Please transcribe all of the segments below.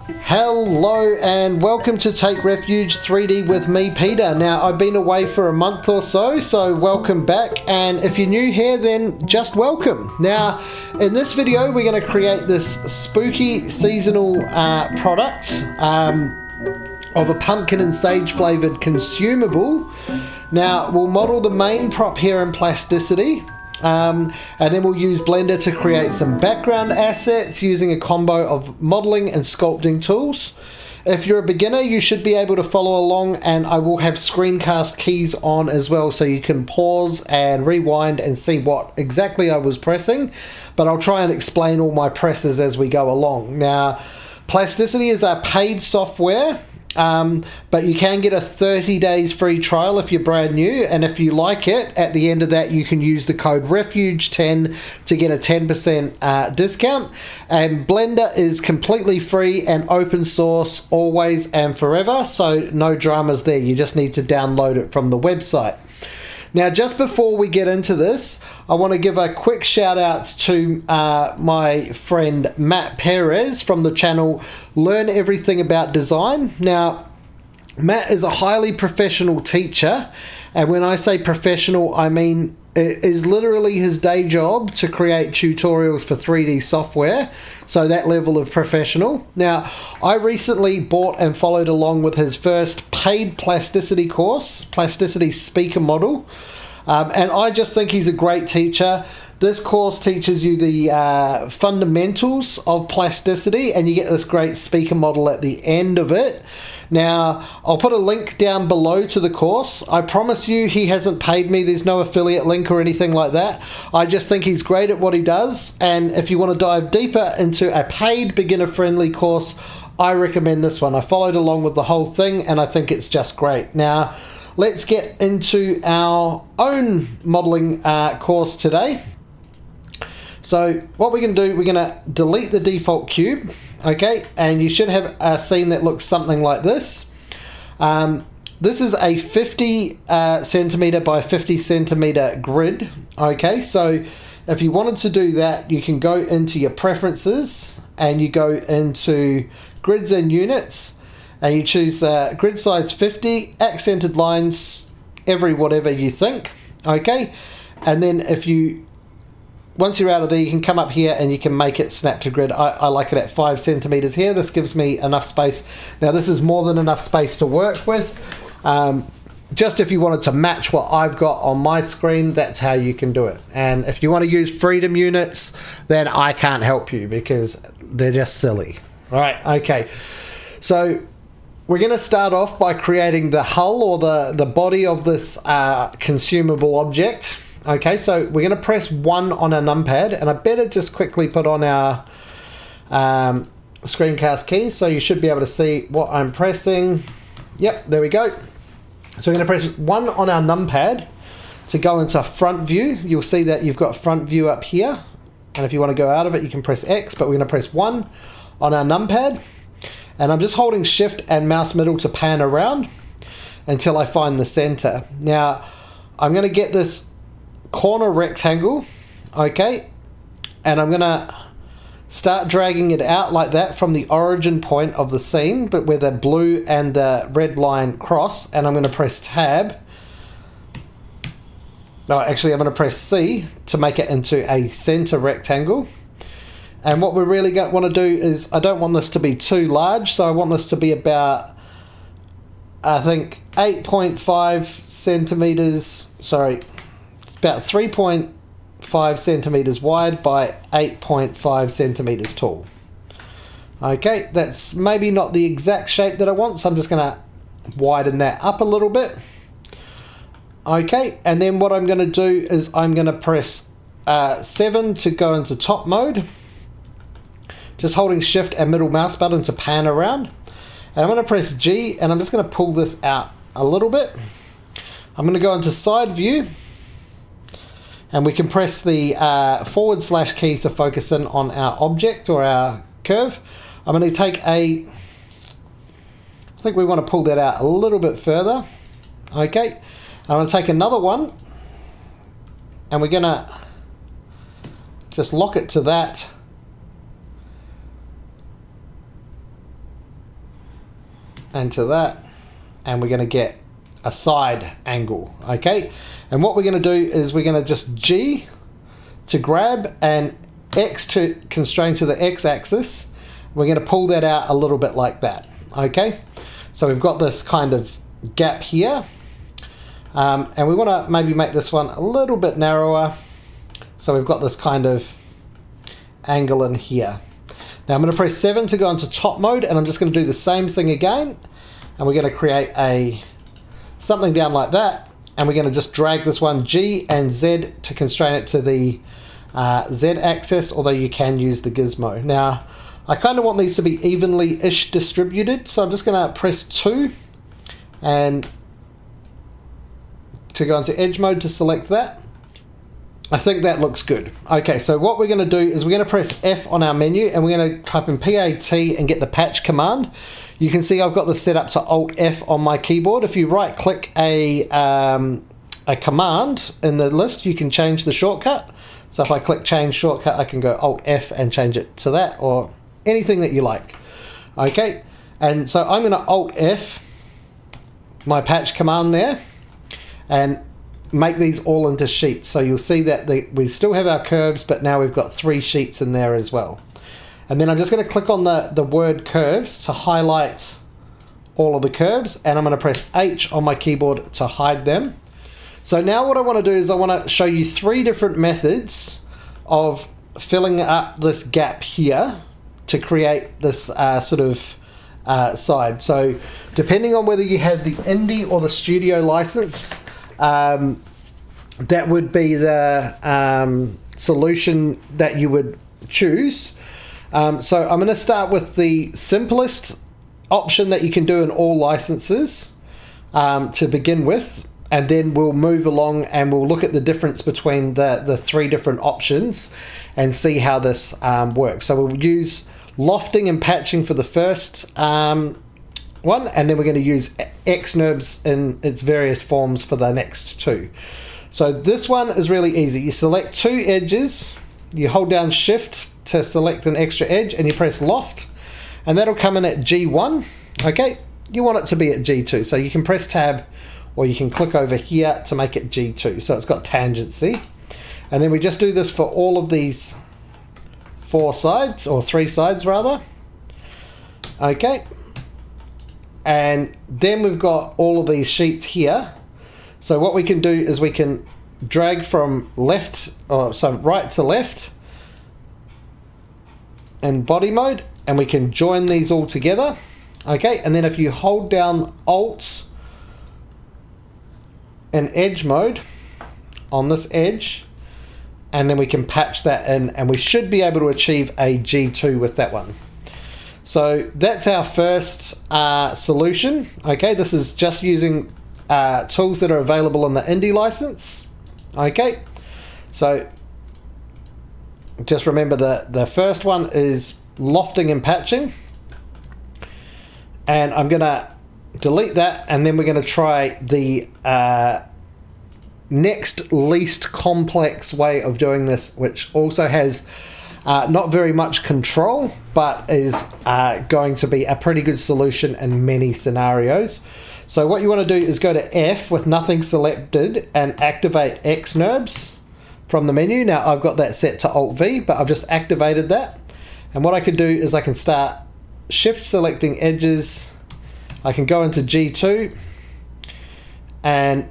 Hello and welcome to Take Refuge 3D with me, Peter. Now, I've been away for a month or so welcome back, and if you're new here, then just welcome. Now, in this video, we're going to create this spooky seasonal product of a pumpkin and sage flavored consumable. Now, we'll model the main prop here in Plasticity. And then we'll use Blender to create some background assets using a combo of modeling and sculpting tools. If you're a beginner, you should be able to follow along, and I will have screencast keys on as well, so you can pause and rewind and see what exactly I was pressing, but I'll try and explain all my presses as we go along. Now, Plasticity is a paid software. But you can get a 30 days free trial if you're brand new, and if you like it, at the end of that you can use the code REFUGE10 to get a 10% discount. And Blender is completely free and open source always and forever, so no dramas there. You just need to download it from the website. Now, just before we get into this, I want to give a quick shout out to my friend Matt Perez from the channel Learn Everything About Design. Now, Matt is a highly professional teacher, and when I say professional, I mean it is literally his day job to create tutorials for 3D software, so that level of professional. Now, I recently bought and followed along with his first paid Plasticity course, Plasticity Speaker Model, and I just think he's a great teacher. This course teaches you the fundamentals of plasticity, and you get this great speaker model at the end of it. Now, I'll put a link down below to the course. I promise you he hasn't paid me. There's no affiliate link or anything like that. I just think he's great at what he does, and if you want to dive deeper into a paid beginner-friendly course, I recommend this one. I followed along with the whole thing, and I think it's just great. Now, let's get into our own modeling course today. So what we're going to do, we're going to delete the default cube, okay, and you should have a scene that looks something like this. This is a 50 centimeter by 50 centimeter grid, okay, so if you wanted to do that, you can go into your preferences and you go into grids and units, and you choose the grid size 50, accented lines, every whatever you think, okay, and then once you're out of there, you can come up here and you can make it snap to grid. I like it at 5 centimeters here. This gives me enough space. Now, this is more than enough space to work with. Just if you wanted to match what I've got on my screen, that's how you can do it. And if you want to use freedom units, then I can't help you because they're just silly. All right, okay. So we're going to start off by creating the hull or the body of this consumable object. Okay, so we're going to press 1 on our numpad, and I better just quickly put on our screencast keys so you should be able to see what I'm pressing. Yep, there we go. So we're going to press 1 on our numpad to go into front view. You'll see that you've got front view up here, and if you want to go out of it, you can press X, but we're going to press 1 on our numpad, and I'm just holding shift and mouse middle to pan around until I find the center. Now, I'm going to get this corner rectangle, okay, and I'm gonna start dragging it out like that from the origin point of the scene, but where the blue and the red line cross, and I'm gonna press tab. No, actually I'm gonna press C to make it into a center rectangle. And what we're really going to want to do is, I don't want this to be too large, so I want this to be about, I think, 8.5 centimeters, sorry, about 3.5 centimeters wide by 8.5 centimeters tall. Okay, that's maybe not the exact shape that I want, so I'm just going to widen that up a little bit. Okay, and then what I'm going to do is I'm going to press 7 to go into top mode, just holding shift and middle mouse button to pan around, and I'm going to press G, and I'm just going to pull this out a little bit. I'm going to go into side view, and we can press the / key to focus in on our object or our curve. I'm going to take I think we want to pull that out a little bit further. Okay, I'm going to take another one, and we're going to just lock it to that. and to that, and we're going to get a side angle. Okay, and what we're going to do is we're going to just G to grab and X to constrain to the x-axis. We're going to pull that out a little bit like that. Okay, so we've got this kind of gap here, and we want to maybe make this one a little bit narrower, so we've got this kind of angle in here. Now I'm going to press 7 to go into top mode, and I'm just going to do the same thing again, and we're going to create something down like that, and we're going to just drag this one G and Z to constrain it to the Z axis, although you can use the gizmo. Now I kind of want these to be evenly-ish distributed, so I'm just going to press 2 and to go into edge mode to select that. I think that looks good. Okay, so what we're going to do is we're going to press F on our menu, and we're going to type in PAT and get the patch command. You can see I've got this set up to Alt F on my keyboard. If you right click a command in the list, you can change the shortcut. So if I click change shortcut, I can go Alt F and change it to that, or anything that you like. Okay, and so I'm going to Alt F my patch command there and make these all into sheets. So you'll see that we still have our curves, but now we've got 3 sheets in there as well. And then I'm just going to click on the word curves to highlight all of the curves, and I'm going to press H on my keyboard to hide them. So now what I want to do is I want to show you 3 different methods of filling up this gap here to create this sort of side. So depending on whether you have the indie or the studio license, that would be the solution that you would choose. So I'm going to start with the simplest option that you can do in all licenses to begin with, and then we'll move along and we'll look at the difference between the 3 different options and see how this works. So we'll use lofting and patching for the first one, and then we're going to use XNURBS in its various forms for the next 2. So this one is really easy. You select 2 edges, you hold down shift to select an extra edge, and you press loft, and that'll come in at G1. Okay, you want it to be at G2, so you can press tab or you can click over here to make it G2, so it's got tangency. And then we just do this for all of these 4 sides, or 3 sides rather. Okay, and then we've got all of these sheets here. So what we can do is we can drag from left, or so right to left in body mode, and we can join these all together. Okay, and then if you hold down Alt in edge mode on this edge, and then we can patch that in, and we should be able to achieve a G2 with that one. So that's our first solution. Okay, this is just using tools that are available in the indie license. Okay, so just remember the first one is lofting and patching, and I'm gonna delete that, and then we're going to try the next least complex way of doing this, which also has not very much control, but is going to be a pretty good solution in many scenarios. So what you want to do is go to F with nothing selected and activate XNURBS from the menu. Now I've got that set to Alt V, but I've just activated that, and what I can do is I can start shift selecting edges. I can go into G2, and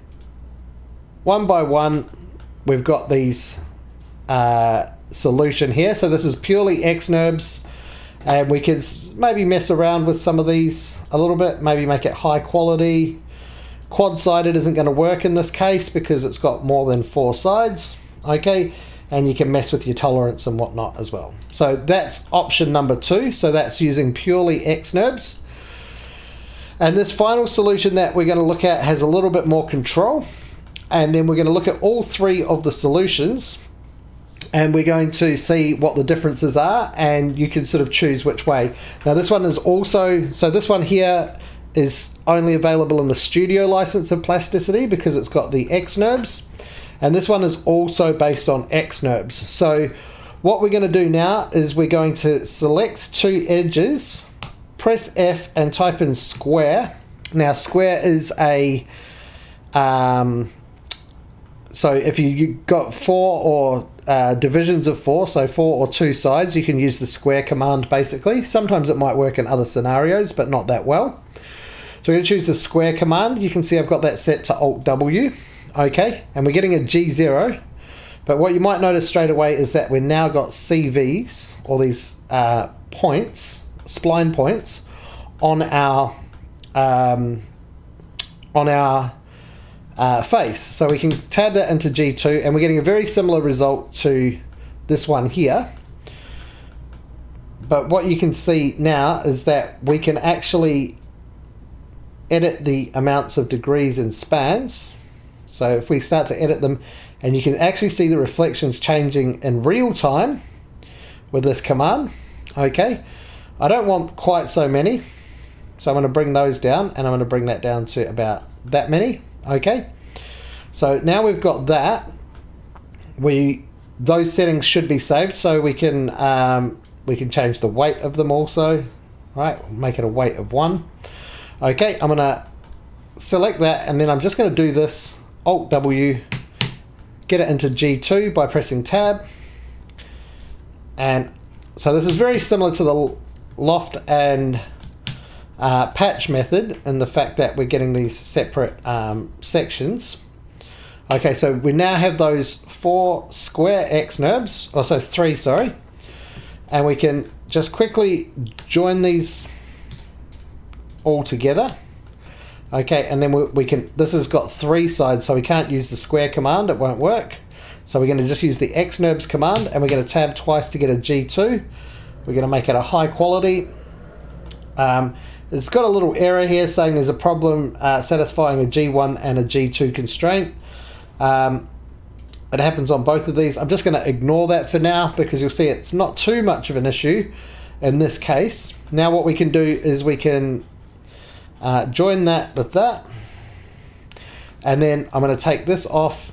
one by one we've got these solution here. So this is purely XNURBS, and we can maybe mess around with some of these a little bit, maybe make it high quality. Quad-sided isn't going to work in this case because it's got more than 4 sides. Okay, and you can mess with your tolerance and whatnot as well. So that's option number 2. So that's using purely XNURBS. And this final solution that we're going to look at has a little bit more control, and then we're going to look at all 3 of the solutions, and we're going to see what the differences are, and you can sort of choose which way. Now this one is also, so this one here is only available in the studio license of Plasticity because it's got the XNURBS, and this one is also based on XNURBS. So what we're going to do now is we're going to select 2 edges press F and type in square. Now square is a so if you got 4 or divisions of 4, so 4 or 2 sides, you can use the square command basically. Sometimes it might work in other scenarios, but not that well. So we're going to choose the square command. You can see I've got that set to Alt W. Okay, and we're getting a G0. But what you might notice straight away is that we've now got CVs, or these points, spline points, on our face. So we can tab that into G2, and we're getting a very similar result to this one here. But what you can see now is that we can actually edit the amounts of degrees and spans. So if we start to edit them, and you can actually see the reflections changing in real time with this command. Okay, I don't want quite so many, so I'm going to bring those down, and I'm going to bring that down to about that many. Okay, so now we've got that. Those settings should be saved, so we can change the weight of them also. Right, make it a weight of 1. Okay, I'm going to select that, and then I'm just going to do this, Alt W, get it into G2 by pressing tab. And so this is very similar to the loft and patch method in the fact that we're getting these separate sections. Okay, so we now have those 4 square XNURBS, or so 3, sorry, and we can just quickly join these all together. Okay, and then we can, this has got 3 sides, so we can't use the square command, it won't work. So we're going to just use the XNURBS command, and we're going to tab twice to get a G2. We're going to make it a high quality. It's got a little error here saying there's a problem satisfying a G1 and a G2 constraint. It happens on both of these. I'm just going to ignore that for now, because you'll see it's not too much of an issue in this case. Now what we can do is we can join that with that, and then I'm going to take this off.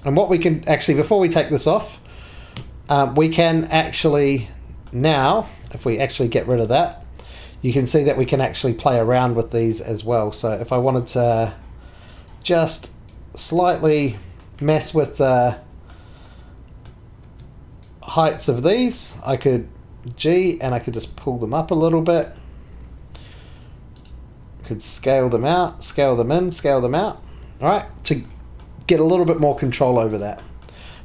And what we can actually, before we take this off, we can actually now, if we actually get rid of that, you can see that we can actually play around with these as well. So if I wanted to just slightly mess with the heights of these, I could G, and I could just pull them up a little bit. Could scale them out, scale them in, scale them out. All right, to get a little bit more control over that.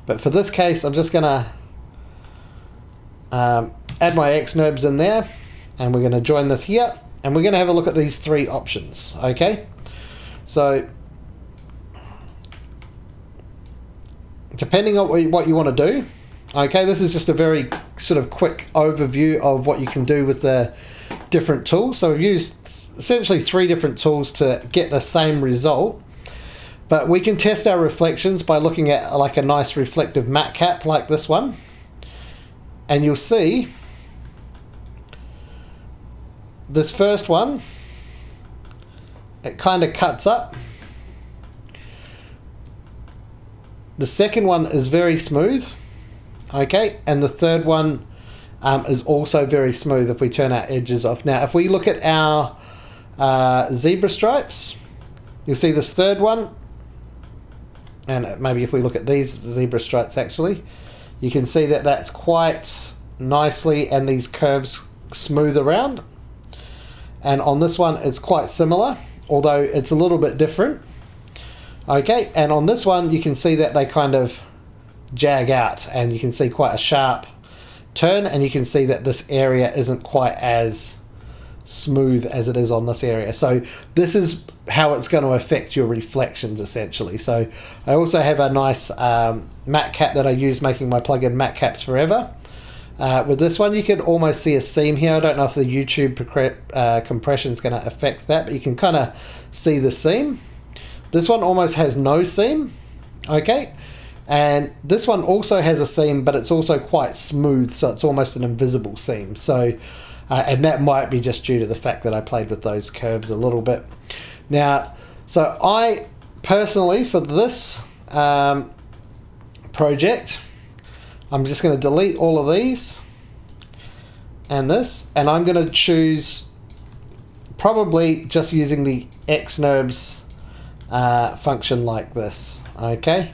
But for this case, I'm just gonna add my XNURBS in there, and we're gonna join this here, and we're gonna have a look at these 3 options. Okay, so depending on what you want to do. Okay, this is just a very sort of quick overview of what you can do with the different tools. So we've used essentially 3 different tools to get the same result, but we can test our reflections by looking at like a nice reflective matte cap like this one, and you'll see this first one, it kind of cuts up. The second one is very smooth. Okay, and the third one is also very smooth if we turn our edges off. Now if we look at our zebra stripes, you'll see this third one, and maybe if we look at these zebra stripes actually, you can see that that's quite nicely, and these curves smooth around. And on this one it's quite similar, although it's a little bit different. Okay, and on this one you can see that they kind of jag out, and you can see quite a sharp turn, and you can see that this area isn't quite as smooth as it is on this area. So this is how it's going to affect your reflections essentially. So I also have a nice matte cap that I use making my plugin Matte Caps Forever. With this one you can almost see a seam here. I don't know if the YouTube compression is going to affect that, but you can kind of see the seam. This one almost has no seam. Okay, and this one also has a seam, but it's also quite smooth, so it's almost an invisible seam. So and that might be just due to the fact that I played with those curves a little bit. Now, so I personally, for this project, I'm just going to delete all of these and this, and I'm going to choose probably just using the XNURBS function like this, okay?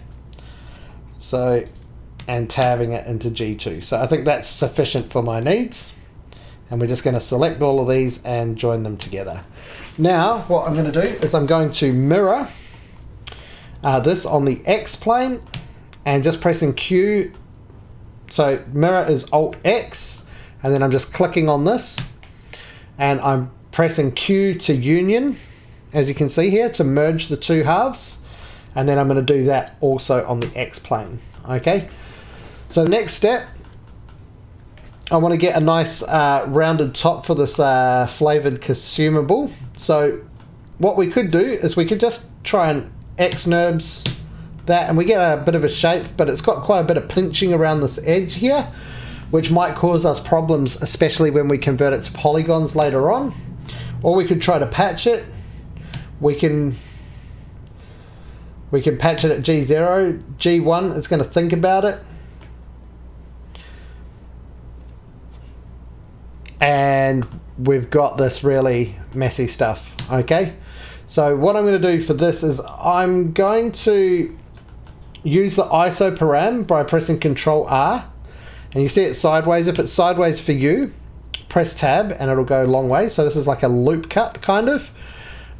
So, and tabbing it into G2. So I think that's sufficient for my needs. And we're just going to select all of these and join them together. Now, what I'm going to do is I'm going to mirror this on the X plane and just pressing Q. So mirror is Alt X, and then I'm just clicking on this and I'm pressing Q to union, as you can see here, to merge the two halves. And then I'm going to do that also on the X plane. Okay. So next step, I want to get a nice rounded top for this flavored consumable. So what we could do is we could just try and XNURBS that, and we get a bit of a shape, but it's got quite a bit of pinching around this edge here, which might cause us problems, especially when we convert it to polygons later on. Or we could try to patch it. We can patch it at G0, G1, it's going to think about it. And we've got this really messy stuff, okay? So what I'm going to do for this is I'm going to use the ISO param by pressing Control R. And you see it sideways. If it's sideways for you, press Tab and it'll go long way. So this is like a loop cut, kind of.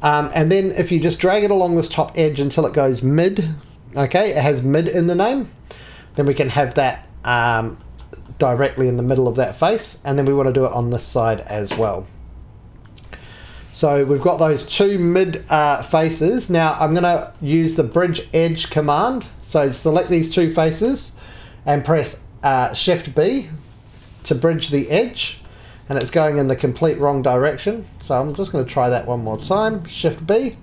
And then if you just drag it along this top edge until it goes mid, okay, it has mid in the name, then we can have that directly in the middle of that face, and then we want to do it on this side as well. So we've got those two mid faces. Now I'm going to use the bridge edge command. So select these two faces and press Shift B to bridge the edge, and it's going in the complete wrong direction. So I'm just going to try that one more time. Shift B.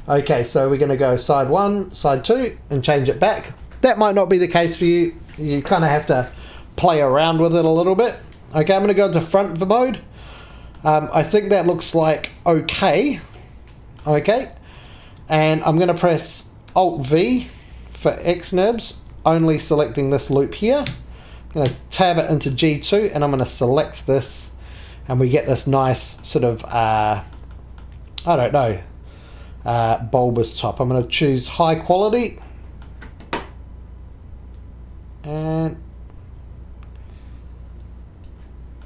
Okay, so we're going to go side 1, side 2 and change it back. That might not be the case for you. You kind of have to play around with it a little bit. Okay, I'm going to go into front mode. I think that looks like okay. Okay, and I'm going to press Alt V for XNURBS, only selecting this loop here. I'm going to tab it into G2 and I'm going to select this, and we get this nice sort of I don't know, bulbous top. I'm going to choose high quality, and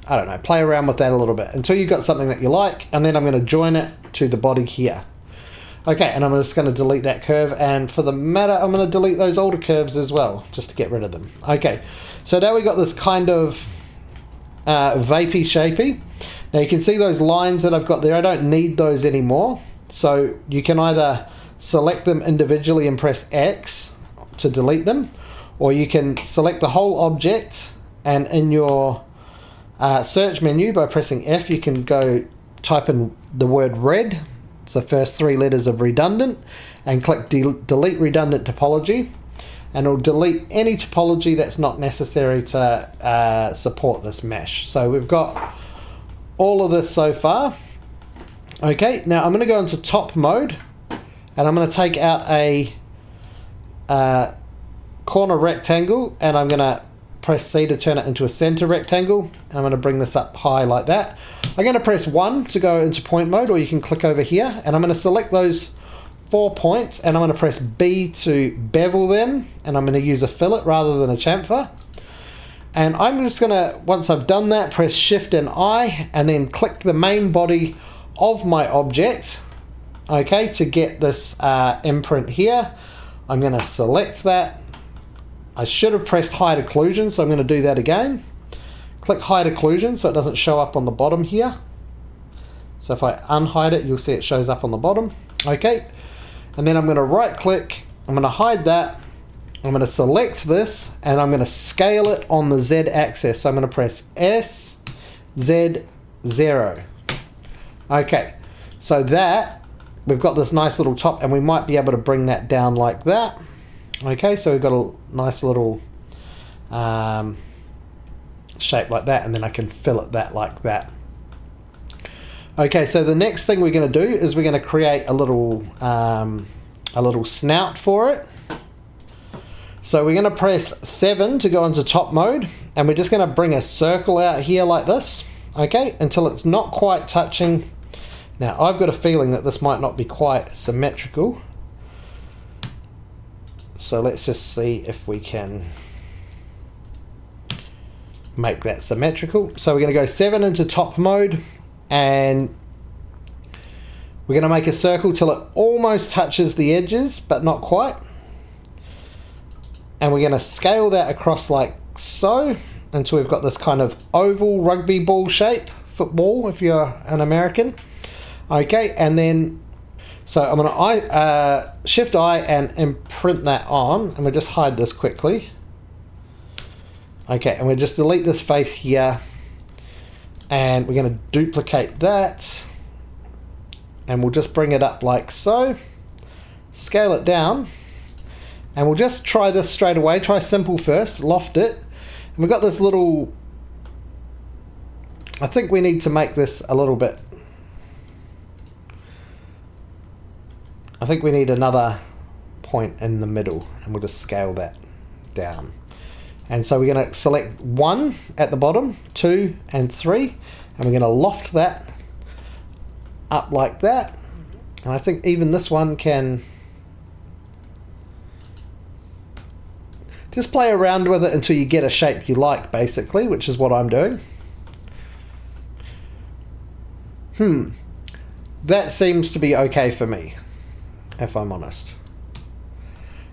I don't know, play around with that a little bit until you've got something that you like, and then I'm going to join it to the body here. Okay, and I'm just going to delete that curve, and for the matter, I'm going to delete those older curves as well, just to get rid of them. Okay, so now we got this kind of vapey shapey. Now you can see those lines that I've got there, I don't need those anymore. So you can either select them individually and press X to delete them, or you can select the whole object, and in your search menu by pressing F you can go type in the word red, it's the first 3 letters of redundant, and click delete redundant topology, and it'll delete any topology that's not necessary to support this mesh. So we've got all of this so far. Okay, now I'm going to go into top mode, and I'm going to take out a corner rectangle, and I'm going to press C to turn it into a center rectangle, and I'm going to bring this up high like that. I'm going to press 1 to go into point mode, or you can click over here, and I'm going to select those 4 points, and I'm going to press B to bevel them, and I'm going to use a fillet rather than a chamfer. And I'm just going to, once I've done that, press Shift and I, and then click the main body of my object, okay, to get this imprint here. I'm going to select that. I should have pressed hide occlusion, so I'm going to do that again. Click hide occlusion so it doesn't show up on the bottom here. So if I unhide it, you'll see it shows up on the bottom. Okay, and then I'm going to right click, I'm going to hide that, I'm going to select this, and I'm going to scale it on the Z axis. So I'm going to press S, Z, 0. Okay, so that, we've got this nice little top, and we might be able to bring that down like that. Okay, so we've got a nice little shape like that, and then I can fillet that like that. Okay, so the next thing we're going to do is we're going to create a little snout for it. So we're going to press 7 to go into top mode, and we're just going to bring a circle out here like this, okay, until it's not quite touching Now I've got a feeling that this might not be quite symmetrical, so let's just see if we can make that symmetrical. So we're going to go 7 into top mode, and we're going to make a circle till it almost touches the edges but not quite, and we're going to scale that across like so until we've got this kind of oval rugby ball shape, football if you're an American. Okay, and then so I'm going to shift I and imprint that on, and we'll just hide this quickly. Okay, and we'll just delete this face here, and we're going to duplicate that, and we'll just bring it up like so, scale it down, and we'll just try this straight away. Try simple first, loft it, and we've got this little, I think we need to make this a little bit, I think we need another point in the middle, and we'll just scale that down. And so we're going to select 1 at the bottom, 2 and 3, and we're going to loft that up like that. And I think even this one can just play around with it until you get a shape you like, basically, which is what I'm doing. That seems to be okay for me, if I'm honest.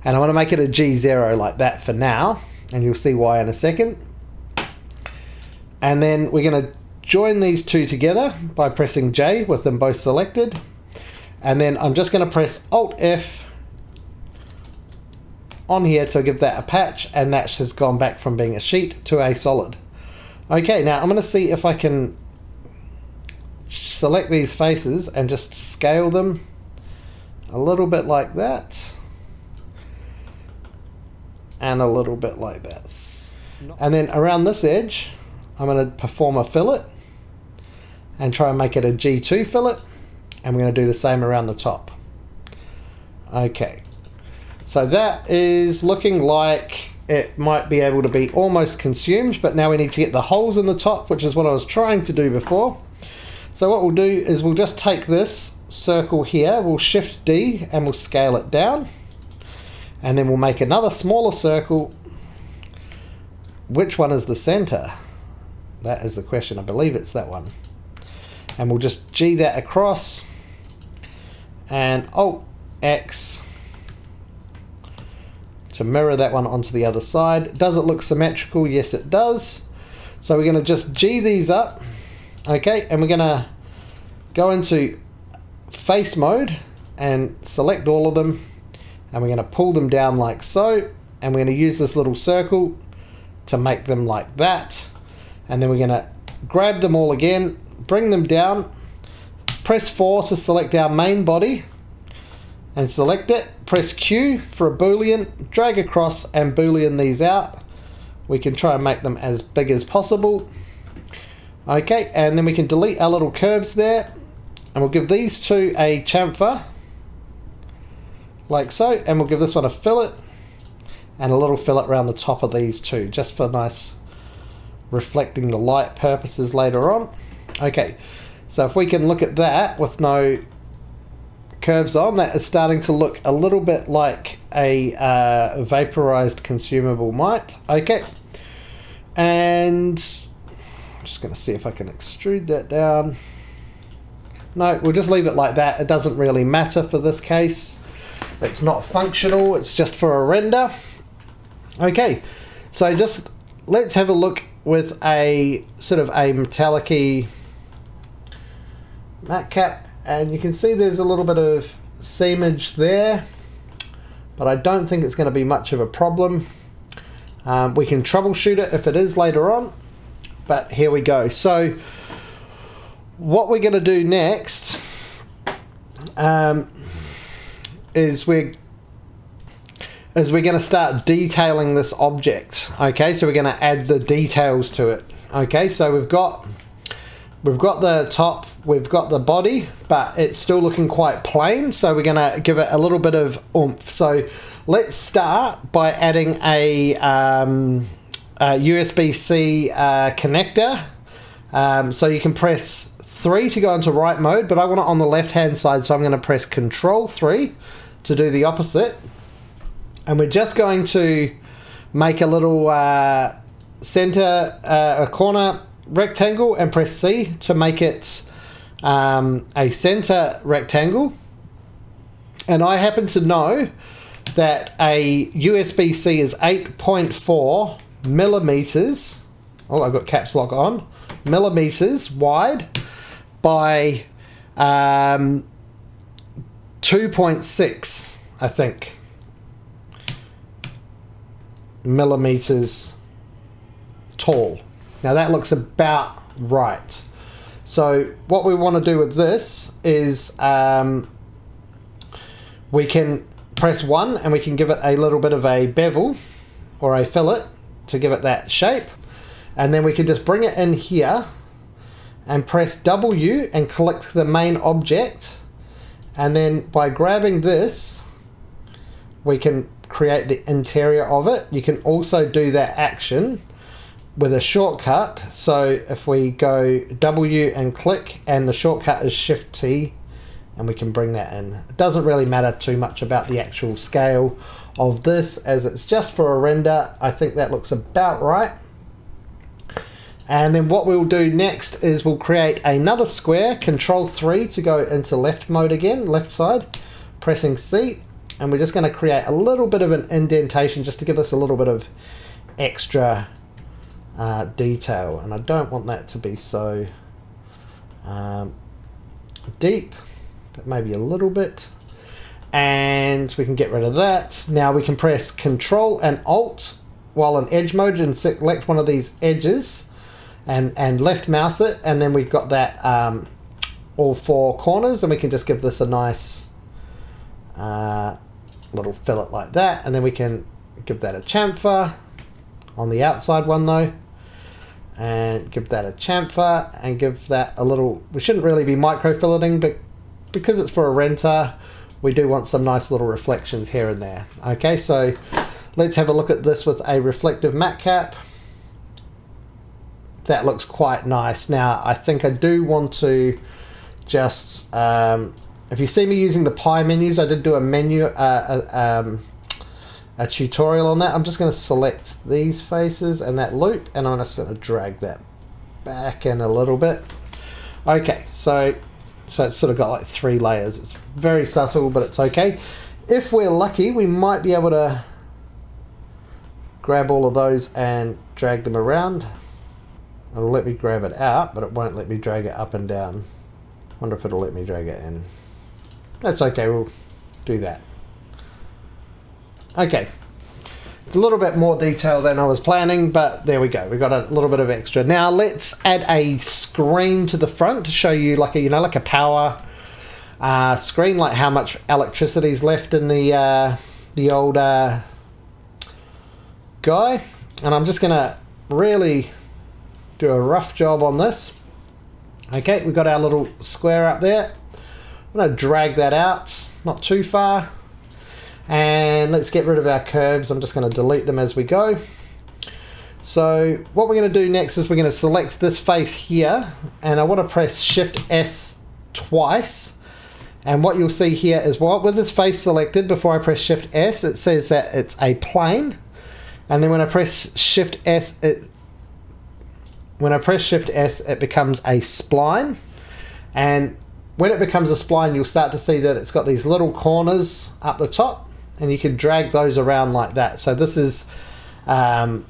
And I want to make it a G0 like that for now, and you'll see why in a second. And then we're going to join these two together by pressing J with them both selected, and then I'm just going to press Alt F on here to give that a patch, and that has gone back from being a sheet to a solid. Okay, now I'm going to see if I can select these faces and just scale them a little bit like that, and a little bit like that. And then around this edge, I'm going to perform a fillet and try and make it a G2 fillet, and we're going to do the same around the top. Okay, so that is looking like it might be able to be almost consumed, but now we need to get the holes in the top, which is what I was trying to do before. So what we'll do is we'll just take this circle here, we'll shift D and we'll scale it down, and then we'll make another smaller circle. Which one is the center? That is the question. I believe it's that one. And we'll just G that across, and Alt X to mirror that one onto the other side. Does it look symmetrical? Yes, it does. So we're going to just G these up. Okay, and we're going to go into face mode and select all of them, and we're going to pull them down like so, and we're going to use this little circle to make them like that, and then we're going to grab them all again, bring them down, press 4 to select our main body and select it, press Q for a boolean, drag across and boolean these out. We can try and make them as big as possible. Okay, and then we can delete our little curves there, and we'll give these two a chamfer like so, and we'll give this one a fillet and a little fillet around the top of these two, just for nice reflecting the light purposes later on. Okay, so if we can look at that with no curves on, that is starting to look a little bit like a vaporized consumable might. Okay, and I'm just going to see if I can extrude that down. No, we'll just leave it like that. It doesn't really matter for this case. It's not functional, it's just for a render. Okay, so just let's have a look with a sort of a metallic-y matte cap, and you can see there's a little bit of seamage there, but I don't think it's going to be much of a problem. We can troubleshoot it if it is later on, but here we go. So what we're going to do next is we're going to start detailing this object. Okay, so we're going to add the details to it. Okay, so we've got the top, we've got the body, but it's still looking quite plain, so we're going to give it a little bit of oomph. So let's start by adding a USB-C connector. So you can press 3 to go into write mode, but I want it on the left hand side, so I'm going to press Control 3 to do the opposite. And we're just going to make a little a corner rectangle and press C to make it a center rectangle. And I happen to know that a USB-C is 8.4 millimeters. Oh, I've got caps lock on. Millimeters wide by 2.6, I think, millimeters tall. Now that looks about right. So what we want to do with this is we can press 1 and we can give it a little bit of a bevel or a fillet to give it that shape, and then we can just bring it in here and press W and click the main object, and then by grabbing this we can create the interior of it. You can also do that action with a shortcut. So if we go W and click, and the shortcut is Shift T, and we can bring that in. It doesn't really matter too much about the actual scale of this, as it's just for a render. I think that looks about right. And then what we'll do next is we'll create another square, Control 3 to go into left mode again, left side, pressing C, and we're just going to create a little bit of an indentation just to give us a little bit of extra detail. And I don't want that to be so deep, but maybe a little bit. And we can get rid of that. Now we can press Control and Alt while in edge mode and select one of these edges and left mouse it, and then we've got that all 4 corners, and we can just give this a nice little fillet like that, and then we can give that a chamfer on the outside one though, and give that a chamfer and give that a little, we shouldn't really be micro filleting, but because it's for a renter we do want some nice little reflections here and there. Okay, so let's have a look at this with a reflective matte cap. That looks quite nice. Now I think I do want to just if you see me using the pie menus, I did do a menu a tutorial on that. I'm just going to select these faces and that loop, and I'm just going to drag that back in a little bit. Okay, so it's sort of got like 3 layers. It's very subtle, but it's okay. If we're lucky, we might be able to grab all of those and drag them around. It'll let me grab it out, but it won't let me drag it up and down. Wonder if it'll let me drag it in. That's okay, we'll do that. Okay, a little bit more detail than I was planning, but there we go. We got a little bit of extra. Now let's add a screen to the front to show you like a, like a power screen, like how much electricity is left in the old guy. And I'm just gonna really do a rough job on this. Okay, we've got our little square up there. I'm going to drag that out, not too far. And let's get rid of our curves. I'm just going to delete them as we go. So what we're going to do next is we're going to select this face here, and I want to press Shift S twice. And what you'll see here is, well, with this face selected, before I press Shift S, it says that it's a plane. And then when I press Shift S, it becomes a spline, and when it becomes a spline you'll start to see that it's got these little corners up the top, and you can drag those around like that. So this is a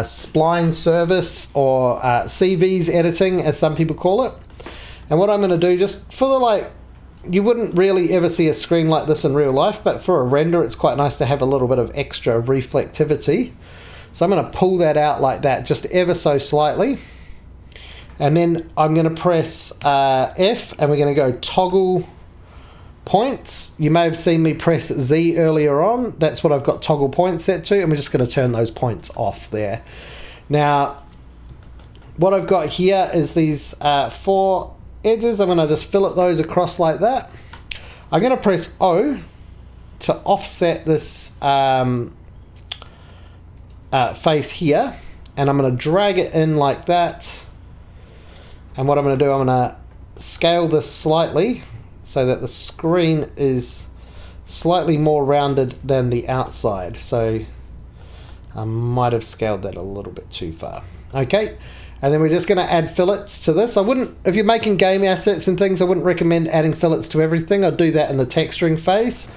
spline service, or CVs editing as some people call it. And what I'm going to do, just for the you wouldn't really ever see a screen like this in real life, but for a render it's quite nice to have a little bit of extra reflectivity. So I'm going to pull that out like that, just ever so slightly. And then I'm going to press F, and we're going to go toggle points. You may have seen me press Z earlier on. That's what I've got toggle points set to, and we're just going to turn those points off there. Now, what I've got here is these 4 edges. I'm going to just fillet those across like that. I'm going to press O to offset this face here, and I'm going to drag it in like that. And what I'm going to do, I'm going to scale this slightly so that the screen is slightly more rounded than the outside. So I might have scaled that a little bit too far. Okay, and then we're just going to add fillets to this. I wouldn't, if you're making game assets and things, I wouldn't recommend adding fillets to everything. I'd do that in the texturing phase.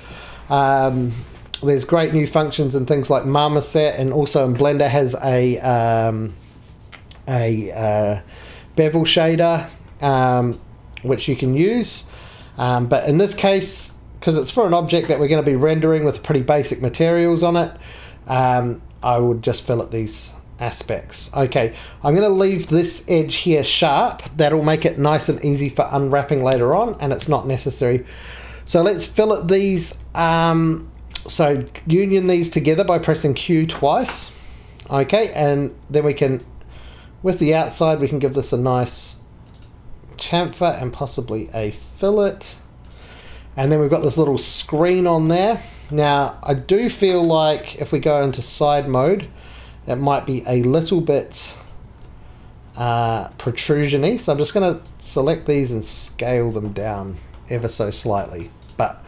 There's great new functions in things like Marmoset, and also in Blender has a bevel shader, which you can use. But in this case, because it's for an object that we're going to be rendering with pretty basic materials on it, I would just fillet these aspects. Okay, I'm going to leave this edge here sharp. That'll make it nice and easy for unwrapping later on, and it's not necessary. So let's fillet these. So union these together by pressing Q twice. Okay, and then we can, with the outside, we can give this a nice chamfer and possibly a fillet. And then we've got this little screen on there. Now, I do feel like if we go into side mode, it might be a little bit protrusion-y. So I'm just going to select these and scale them down ever so slightly. But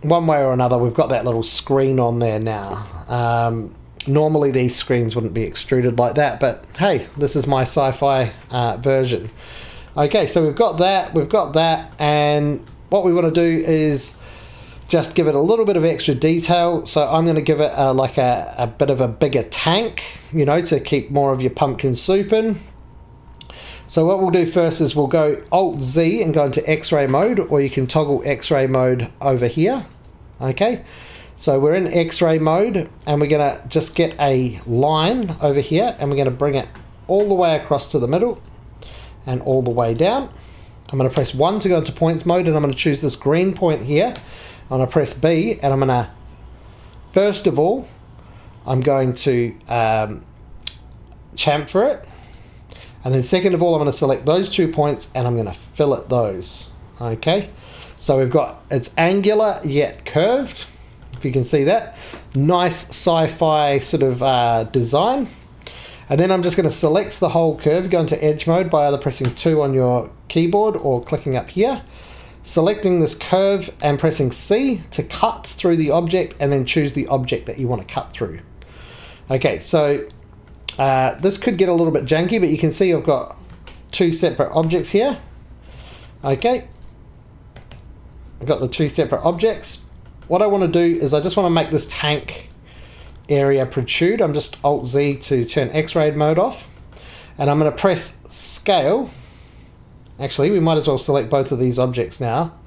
one way or another, we've got that little screen on there now. Normally these screens wouldn't be extruded like that, but hey, this is my sci-fi version. Okay, so we've got that, and what we want to do is just give it a little bit of extra detail. So I'm going to give it like a bit of a bigger tank, you know, to keep more of your pumpkin soup in. So what we'll do first is we'll go Alt-Z and go into X-ray mode, or you can toggle X-ray mode over here. Okay, so we're in X-ray mode, and we're going to just get a line over here, and we're going to bring it all the way across to the middle and all the way down. I'm going to press 1 to go into points mode, and I'm going to choose this green point here. I'm going to press B, and I'm going to, first of all, I'm going to chamfer it. And then second of all, I'm going to select those 2 points, and I'm going to fillet those. Okay, so we've got, it's angular yet curved, if you can see that. Nice sci-fi sort of design. And then I'm just going to select the whole curve, go into edge mode by either pressing 2 on your keyboard or clicking up here, selecting this curve and pressing C to cut through the object, and then choose the object that you want to cut through. Okay, so this could get a little bit janky, but you can see I've got 2 separate objects here. Okay, I've got the 2 separate objects. What I want to do is I just want to make this tank area protrude. I'm just Alt-Z to turn X-ray mode off, and I'm going to press scale. Actually, we might as well select both of these objects now,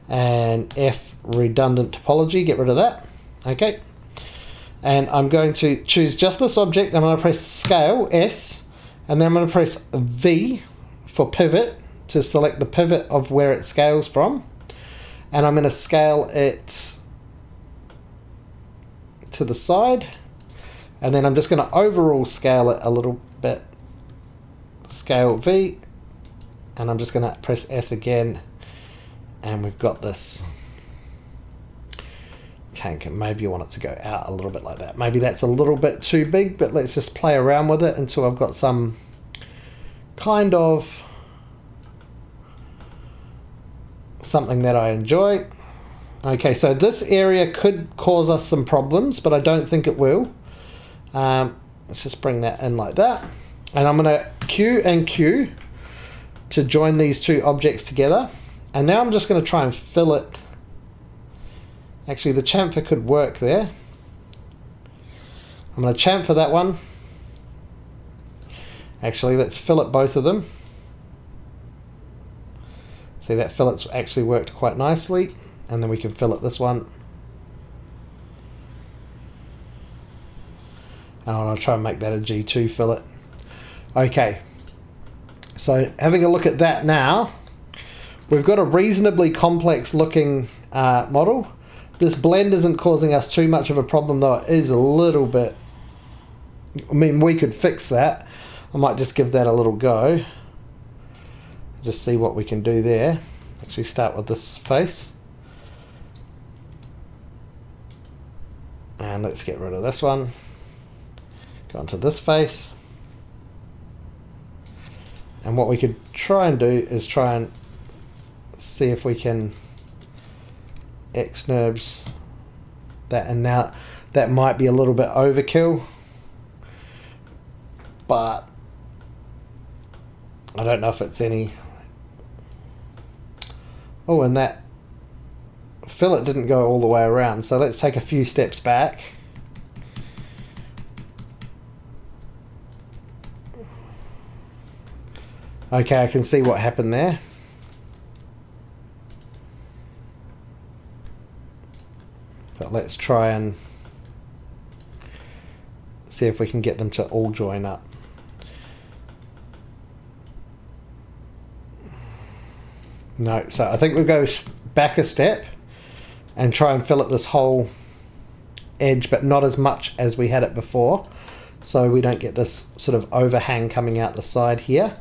and F redundant topology, get rid of that. Okay, and I'm going to choose just this object. I'm going to press scale S, and then I'm going to press V for pivot to select the pivot of where it scales from, and I'm going to scale it to the side, and then I'm just going to overall scale it a little bit, scale V, and I'm just going to press S again, and we've got this tank. And maybe you want it to go out a little bit like that. Maybe that's a little bit too big, but let's just play around with it until I've got some kind of something that I enjoy. Okay, so this area could cause us some problems, but I don't think it will. Let's just bring that in like that. And I'm going to Q and Q to join these 2 objects together. And now I'm just going to try and fillet. Actually, the chamfer could work there. I'm going to chamfer that one. Actually, let's fillet both of them. See, that fillet's actually worked quite nicely. And then we can fillet this one. And I'm going to try and make that a G2 fillet. Okay. So having a look at that now, we've got a reasonably complex looking model. This blend isn't causing us too much of a problem, though it is a little bit. I mean, we could fix that. I might just give that a little go. Just see what we can do there. Actually start with this face. And let's get rid of this one. Go onto this face. And what we could try and do is try and see if we can XNURBS that, and now that might be a little bit overkill, but I don't know if it's any. Oh, and that fillet didn't go all the way around, so let's take a few steps back. Okay, I can see what happened there. But let's try and see if we can get them to all join up. No, so I think we'll go back a step and try and fillet this whole edge, but not as much as we had it before, so we don't get this sort of overhang coming out the side here.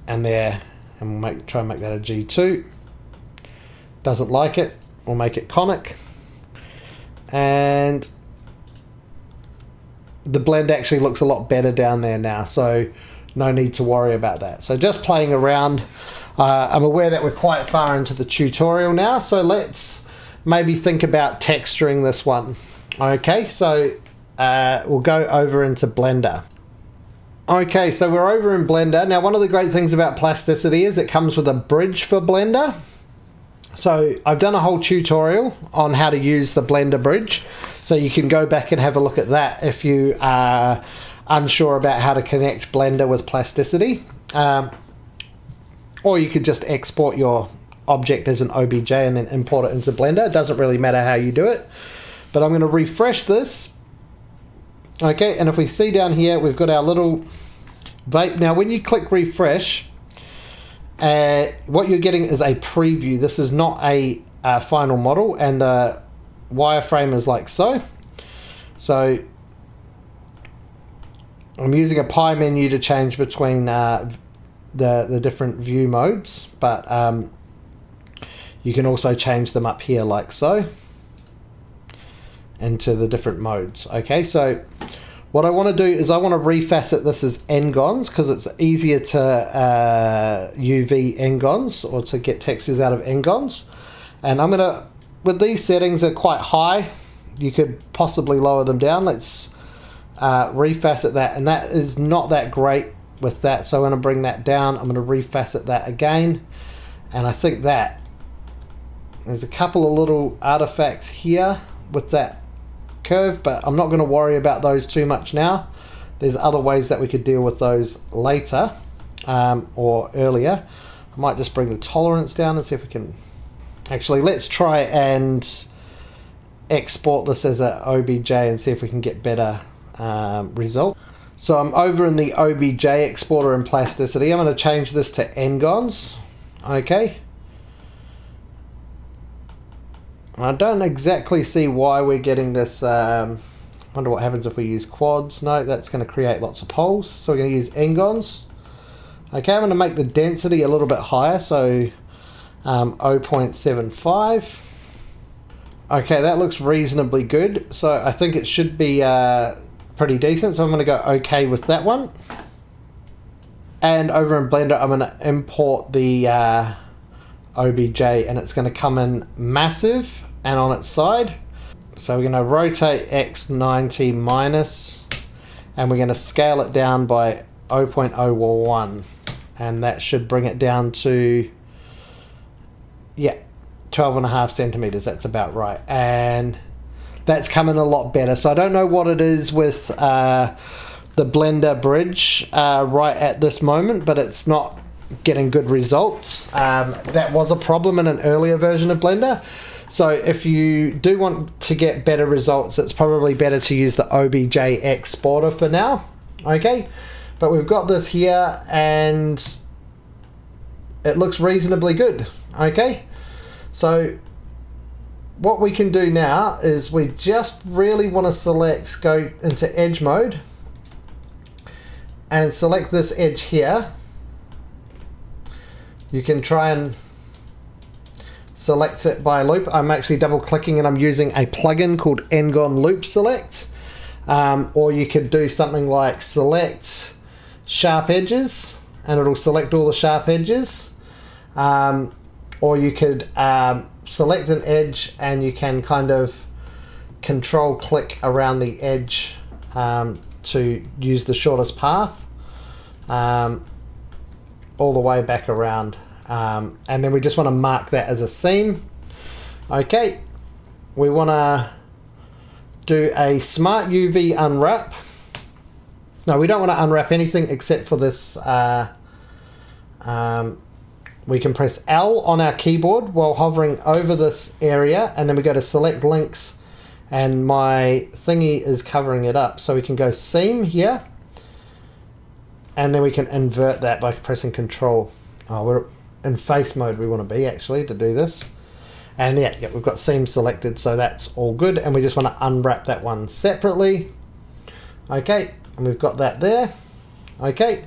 And there, and we'll try and make that a G2. Doesn't like it, we'll make it conic. And the blend actually looks a lot better down there now, so no need to worry about that. So just playing around. I'm aware that we're quite far into the tutorial now, so let's maybe think about texturing this one. Okay, so we'll go over into Blender. Okay, so we're over in Blender. Now, one of the great things about Plasticity is it comes with a bridge for Blender. So I've done a whole tutorial on how to use the Blender bridge, so you can go back and have a look at that if you are unsure about how to connect Blender with Plasticity. Or you could just export your object as an OBJ and then import it into Blender. It doesn't really matter how you do it. But I'm going to refresh this. Okay, and if we see down here, we've got our little vape. Now, when you click refresh, what you're getting is a preview. This is not a final model, and the wireframe is like so. So I'm using a pie menu to change between the different view modes, but you can also change them up here like so into the different modes. Okay, so what I want to do is I want to refacet this as n-gons because it's easier to UV n-gons, or to get textures out of n-gons. And I'm gonna, with these settings are quite high, you could possibly lower them down. Let's refacet that, and that is not that great with that, so I'm going to bring that down. I'm going to refacet that again, and I think that there's a couple of little artifacts here with that curve, but I'm not going to worry about those too much now. There's other ways that we could deal with those later or earlier. I might just bring the tolerance down and see if we can actually, let's try and export this as a OBJ and see if we can get better result. So I'm over in the OBJ exporter in Plasticity. I'm going to change this to n-gons. Okay. I don't exactly see why we're getting this. Wonder what happens if we use quads. No, that's going to create lots of poles. So we're going to use n-gons. Okay, I'm going to make the density a little bit higher, so 0.75. Okay, that looks reasonably good. So I think it should be pretty decent. So I'm going to go okay with that one. And over in Blender, I'm going to import the OBJ, and it's going to come in massive and on its side. So we're going to rotate X90 minus, and we're going to scale it down by 0.01, and that should bring it down to, yeah, 12.5 centimeters. That's about right, and that's coming a lot better. So I don't know what it is with the Blender bridge right at this moment, but it's not getting good results. That was a problem in an earlier version of Blender. So if you do want to get better results, it's probably better to use the OBJ exporter for now. Okay, but we've got this here and it looks reasonably good. Okay, so what we can do now is we just really want to go into edge mode and select this edge here. You can try and select it by loop. I'm actually double clicking and I'm using a plugin called n-gon loop select. Or you could do something like select sharp edges, and it'll select all the sharp edges. Or you could select an edge and you can kind of control click around the edge to use the shortest path all the way back around. And then we just want to mark that as a seam. Okay, we want to do a smart UV unwrap. No, we don't want to unwrap anything except for this. We can press L on our keyboard while hovering over this area, and then we go to select links, and my thingy is covering it up. So we can go seam here, and then we can invert that by pressing Control. Oh, we're in face mode we want to be actually to do this. And yeah, we've got seam selected, so that's all good. And we just want to unwrap that one separately. Okay, and we've got that there. Okay,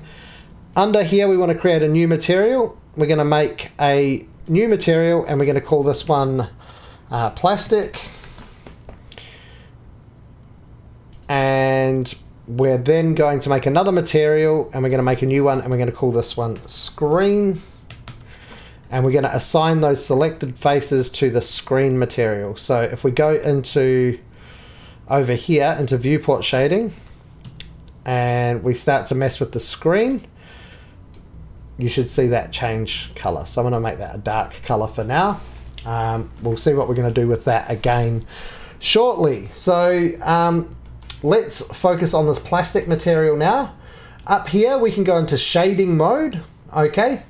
under here we want to create a new material. We're going to make a new material, and we're going to call this one plastic. And we're then going to make another material, and we're going to make a new one, and we're going to call this one screen. And we're going to assign those selected faces to the screen material. So if we go into over here into viewport shading, and we start to mess with the screen, you should see that change color. So I'm going to make that a dark color for now. We'll see what we're going to do with that again shortly. So let's focus on this plastic material now. Up here we can go into shading mode. Okay,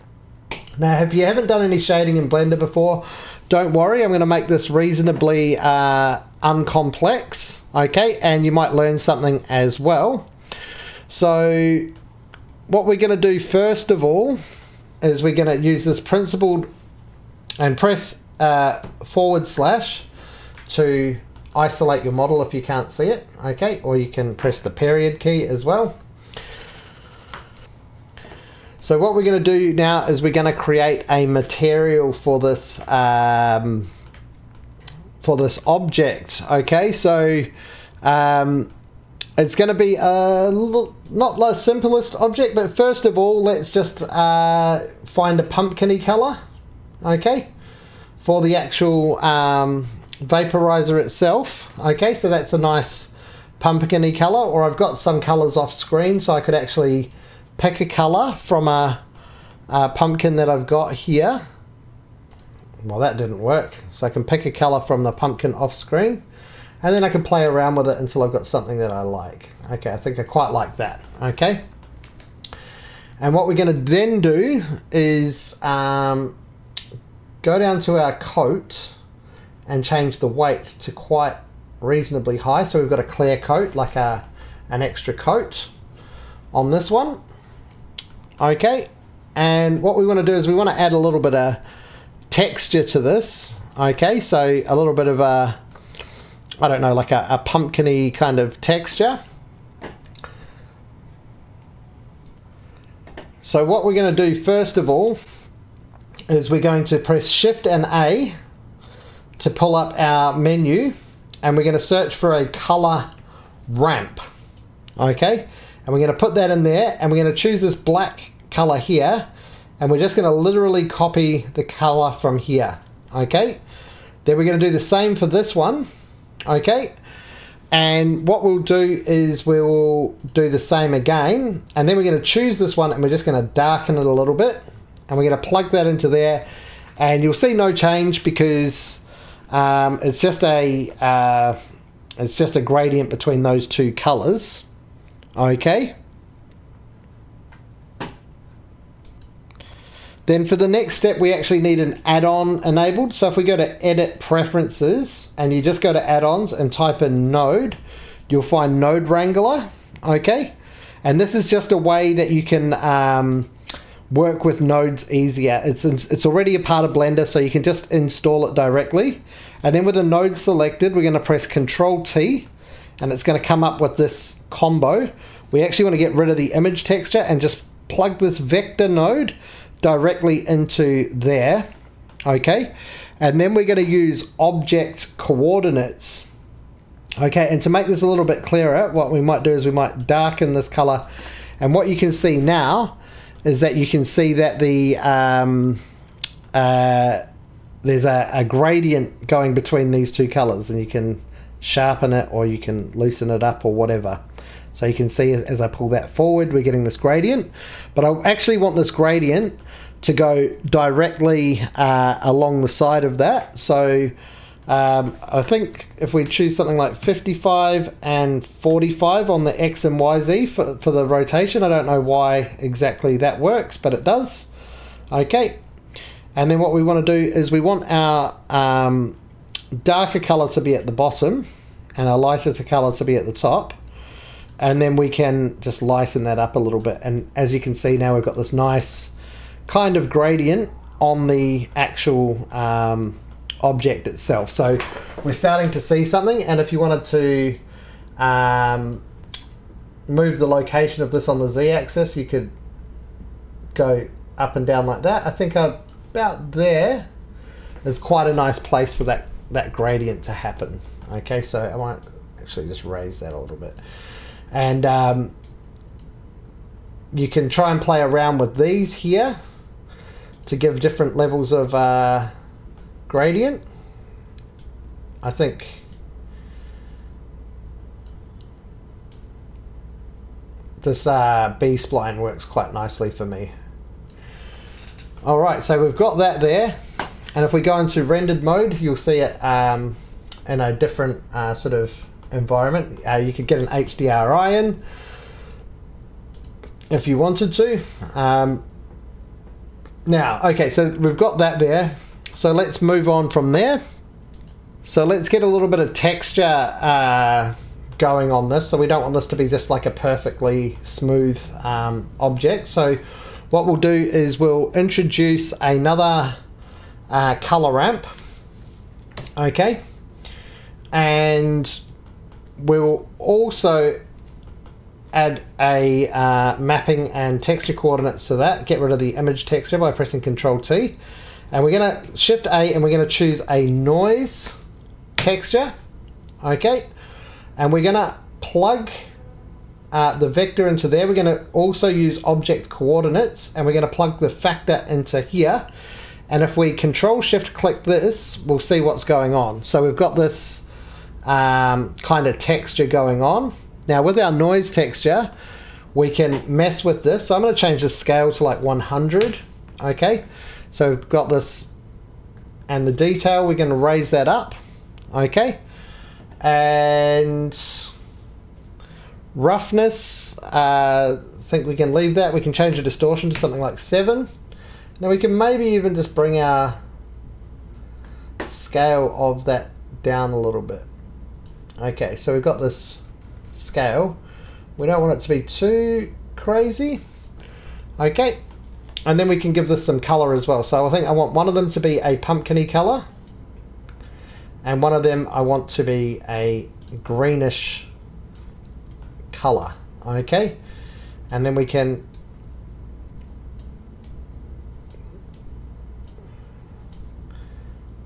now if you haven't done any shading in Blender before, don't worry, I'm going to make this reasonably uncomplex. Okay, and you might learn something as well. So what we're going to do first of all is we're going to use this principled and press / to isolate your model if you can't see it. Okay, or you can press the period key as well. So what we're going to do now is we're going to create a material for this object. Okay, so it's going to be not the simplest object, but first of all, let's just find a pumpkin-y color, okay, for the actual vaporizer itself. Okay, so that's a nice pumpkin-y color, or I've got some colors off screen, so I could actually pick a color from a pumpkin that I've got here. Well, that didn't work, so I can pick a color from the pumpkin off screen. And then I can play around with it until I've got something that I like. Okay, I think I quite like that. Okay. And what we're going to then do is go down to our coat and change the weight to quite reasonably high. So we've got a clear coat, like an extra coat on this one. Okay. And what we want to do is we want to add a little bit of texture to this. Okay, so a little bit of a, I don't know, like a pumpkin-y kind of texture. So what we're going to do first of all is we're going to press Shift and A to pull up our menu, and we're going to search for a color ramp. Okay, and we're going to put that in there, and we're going to choose this black color here, and we're just going to literally copy the color from here. Okay, then we're going to do the same for this one. Okay, and what we'll do is we'll do the same again, and then we're going to choose this one, and we're just going to darken it a little bit, and we're going to plug that into there, and you'll see no change because it's just a gradient between those two colors. Okay. Then for the next step, we actually need an add-on enabled. So if we go to Edit Preferences, and you just go to Add-ons and type in Node, you'll find Node Wrangler, okay? And this is just a way that you can work with nodes easier. It's already a part of Blender, so you can just install it directly. And then with the node selected, we're gonna press Control-T, and it's gonna come up with this combo. We actually wanna get rid of the image texture and just plug this vector node directly into there. Okay, and then we're going to use object coordinates. Okay, and to make this a little bit clearer, what we might do is we might darken this color And what you can see now is that you can see that there's a gradient going between these two colors, and you can sharpen it or you can loosen it up or whatever. So you can see as I pull that forward, we're getting this gradient, but I actually want this gradient to go directly along the side of that. So I think if we choose something like 55 and 45 on the X and YZ for the rotation, I don't know why exactly that works, but it does. Okay, and then what we want to do is we want our darker color to be at the bottom and our lighter color to be at the top. And then we can just lighten that up a little bit. And as you can see now, we've got this nice kind of gradient on the actual object itself. So we're starting to see something. And if you wanted to move the location of this on the Z-axis, you could go up and down like that. I think about there is quite a nice place for that gradient to happen. Okay, so I might actually just raise that a little bit. And you can try and play around with these here to give different levels of gradient. I think this B-spline works quite nicely for me. Alright, so we've got that there, and if we go into rendered mode, you'll see it in a different sort of environment. You could get an HDRI in if you wanted to. Now, okay, so we've got that there. So let's move on from there. So let's get a little bit of texture going on this. So we don't want this to be just like a perfectly smooth object. So what we'll do is we'll introduce another color ramp. Okay, and we'll also add a mapping and texture coordinates to that. Get rid of the image texture by pressing Ctrl T. And we're going to Shift A and we're going to choose a noise texture. Okay. And we're going to plug the vector into there. We're going to also use object coordinates, and we're going to plug the factor into here. And if we Control Shift click this, we'll see what's going on. So we've got this kind of texture going on. Now with our noise texture, we can mess with this. So I'm going to change the scale to like 100. Okay, so we've got this, and the detail, we're going to raise that up. Okay, and roughness, I think we can leave that. We can change the distortion to something like 7. Now we can maybe even just bring our scale of that down a little bit. Okay, so we've got this scale. We don't want it to be too crazy. Okay, and then we can give this some color as well. So I think I want one of them to be a pumpkin-y color, and one of them I want to be a greenish color. Okay, and then we can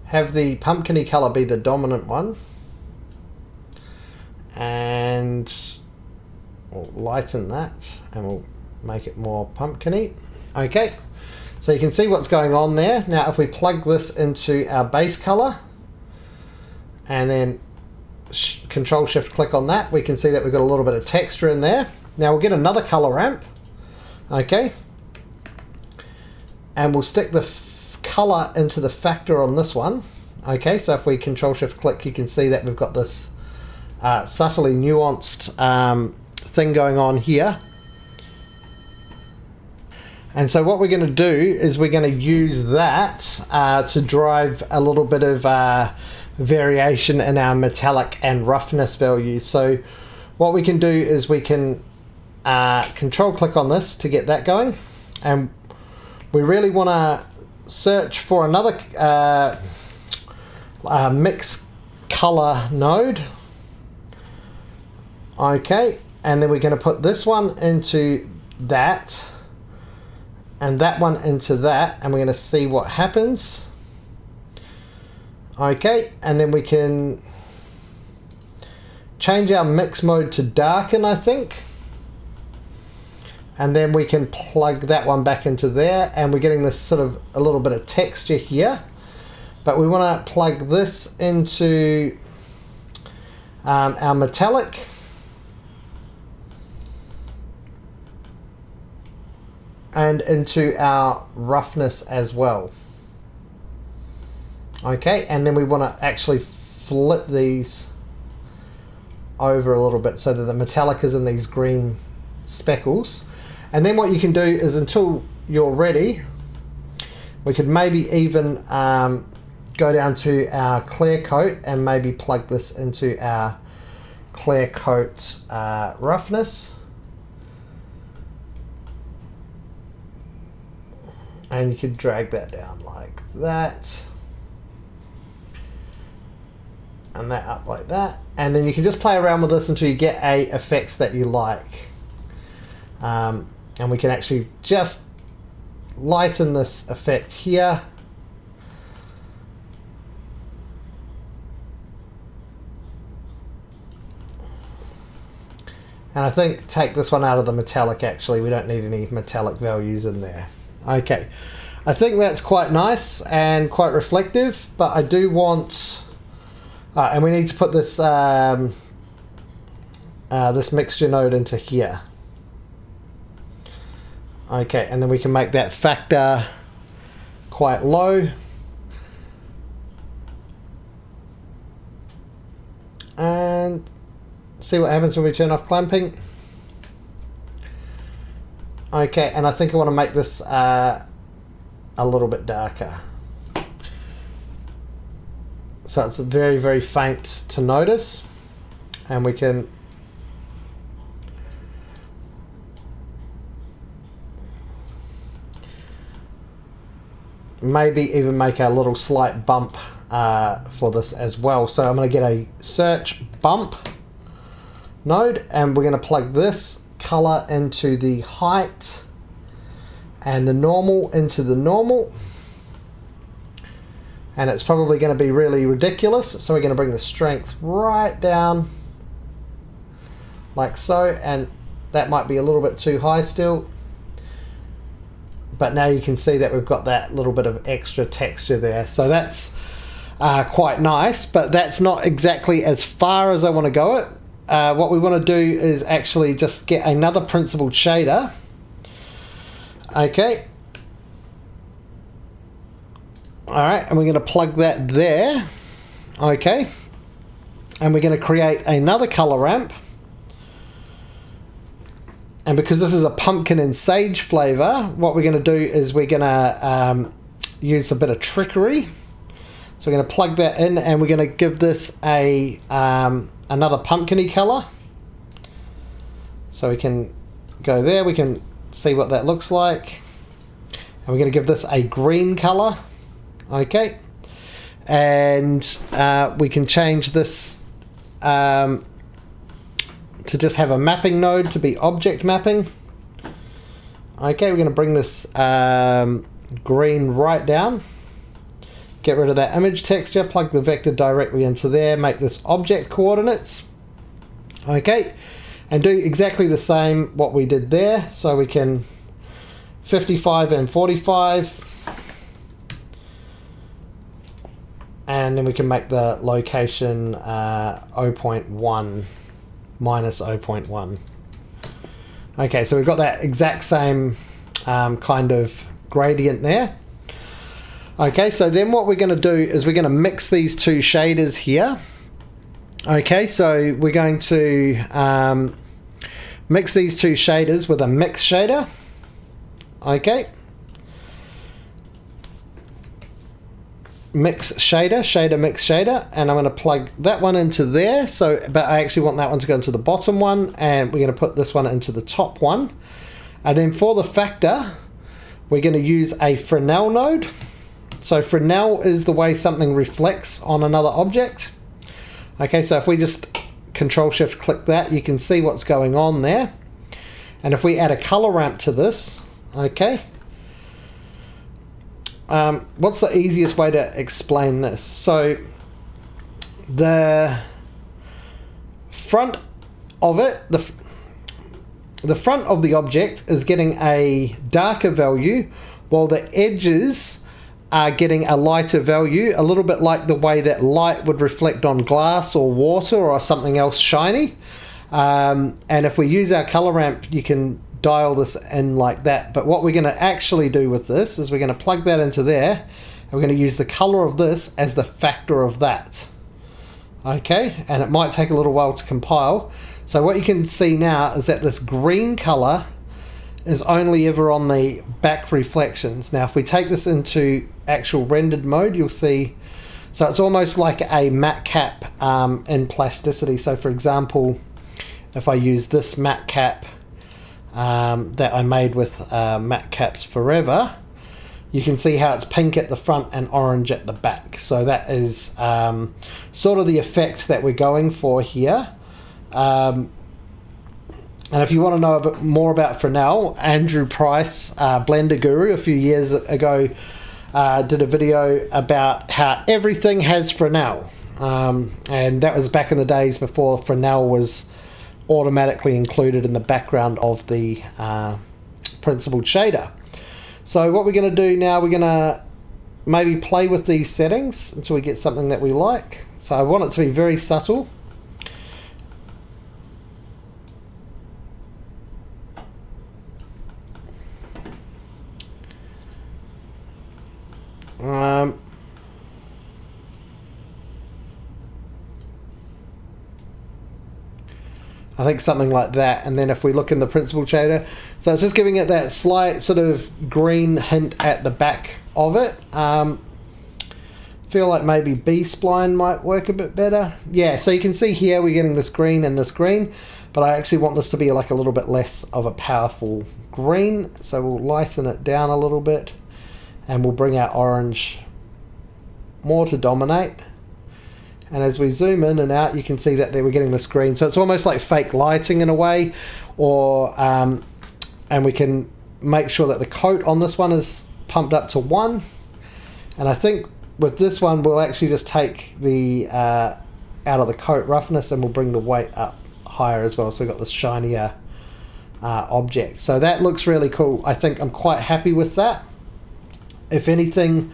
have the pumpkin-y color be the dominant one, and we'll lighten that and we'll make it more pumpkin-y. Okay, so you can see what's going on there. Now if we plug this into our base color and then Control Shift click on that, we can see that we've got a little bit of texture in there. Now we'll get another color ramp. Okay, and we'll stick the color into the factor on this one. Okay, so if we Control Shift click, you can see that we've got this subtly nuanced thing going on here. And so what we're going to do is we're going to use that to drive a little bit of variation in our metallic and roughness values. So what we can do is we can Control click on this to get that going, and we really want to search for another mix color node. Okay, and then we're going to put this one into that and that one into that, and we're going to see what happens. Okay, and then we can change our mix mode to darken, I think. and then we can plug that one back into there, and we're getting this sort of a little bit of texture here. But we want to plug this into our metallic. And into our roughness as well. Okay, and then we want to actually flip these over a little bit so that the metallic is in these green speckles. And then what you can do is, until you're ready, we could maybe even go down to our clear coat and maybe plug this into our clear coat roughness. And you could drag that down like that. And that up like that. And then you can just play around with this until you get a effect that you like. And we can actually just lighten this effect here. And I think take this one out of the metallic actually. We don't need any metallic values in there. Okay, I think that's quite nice and quite reflective, but I do want, and we need to put this this mixture node into here. Okay, and then we can make that factor quite low. And see what happens when we turn off clamping. Okay, and I think I want to make this a little bit darker. So it's very, very faint to notice. And we can maybe even make a little slight bump for this as well. So I'm going to get a search bump node, and we're going to plug this color into the height and the normal into the normal, and it's probably going to be really ridiculous, so we're going to bring the strength right down like so, and that might be a little bit too high still, but now you can see that we've got that little bit of extra texture there. So that's quite nice, but that's not exactly as far as I want to go it. What we want to do is actually just get another principled shader. Okay. Alright, and we're going to plug that there. Okay. And we're going to create another color ramp. And because this is a pumpkin and sage flavor, what we're going to do is we're going to use a bit of trickery. So we're going to plug that in, and we're going to give this a another pumpkin-y color. So we can go there, we can see what that looks like. And we're going to give this a green color. Okay. And we can change this to just have a mapping node to be object mapping. Okay, we're going to bring this green right down. Get rid of that image texture, plug the vector directly into there, make this object coordinates. Okay, and do exactly the same what we did there. So we can 55 and 45. And then we can make the location 0.1 minus 0.1. Okay, so we've got that exact same kind of gradient there. Okay, so then what we're going to do is we're going to mix these two shaders here. Okay, so we're going to mix these two shaders with a mix shader. Okay. Mix shader, shader, mix shader, and I'm going to plug that one into there. So, but I actually want that one to go into the bottom one, and we're going to put this one into the top one. And then for the factor, we're going to use a Fresnel node. So Fresnel is the way something reflects on another object. Okay, so if we just Control-Shift click that, you can see what's going on there. And if we add a color ramp to this, okay, what's the easiest way to explain this? So the front of it, the front of the object is getting a darker value, while the edges are getting a lighter value, a little bit like the way that light would reflect on glass or water or something else shiny. And if we use our color ramp, you can dial this in like that. But what we're going to actually do with this is we're going to plug that into there, and we're going to use the color of this as the factor of that. Okay, and it might take a little while to compile. So what you can see now is that this green color is only ever on the back reflections. Now if we take this into actual rendered mode, you'll see, so it's almost like a matte cap in plasticity. So for example, if I use this matte cap that I made with Matte Caps Forever, you can see how it's pink at the front and orange at the back. So that is sort of the effect that we're going for here. And if you want to know a bit more about Fresnel, Andrew Price, Blender Guru, a few years ago did a video about how everything has Fresnel. And that was back in the days before Fresnel was automatically included in the background of the principled shader. So what we're going to do now, we're going to maybe play with these settings until we get something that we like. So I want it to be very subtle. I think something like that. And then if we look in the principled shader, so it's just giving it that slight sort of green hint at the back of it. Feel like maybe B-spline might work a bit better. Yeah, so you can see here we're getting this green and this green, but I actually want this to be like a little bit less of a powerful green. So we'll lighten it down a little bit, and we'll bring our orange more to dominate. And as we zoom in and out, you can see that there we're getting this green. So it's almost like fake lighting in a way, or and we can make sure that the coat on this one is pumped up to 1. And I think with this one, we'll actually just take the out of the coat roughness, and we'll bring the weight up higher as well. So we've got this shinier object. So that looks really cool. I think I'm quite happy with that. If anything,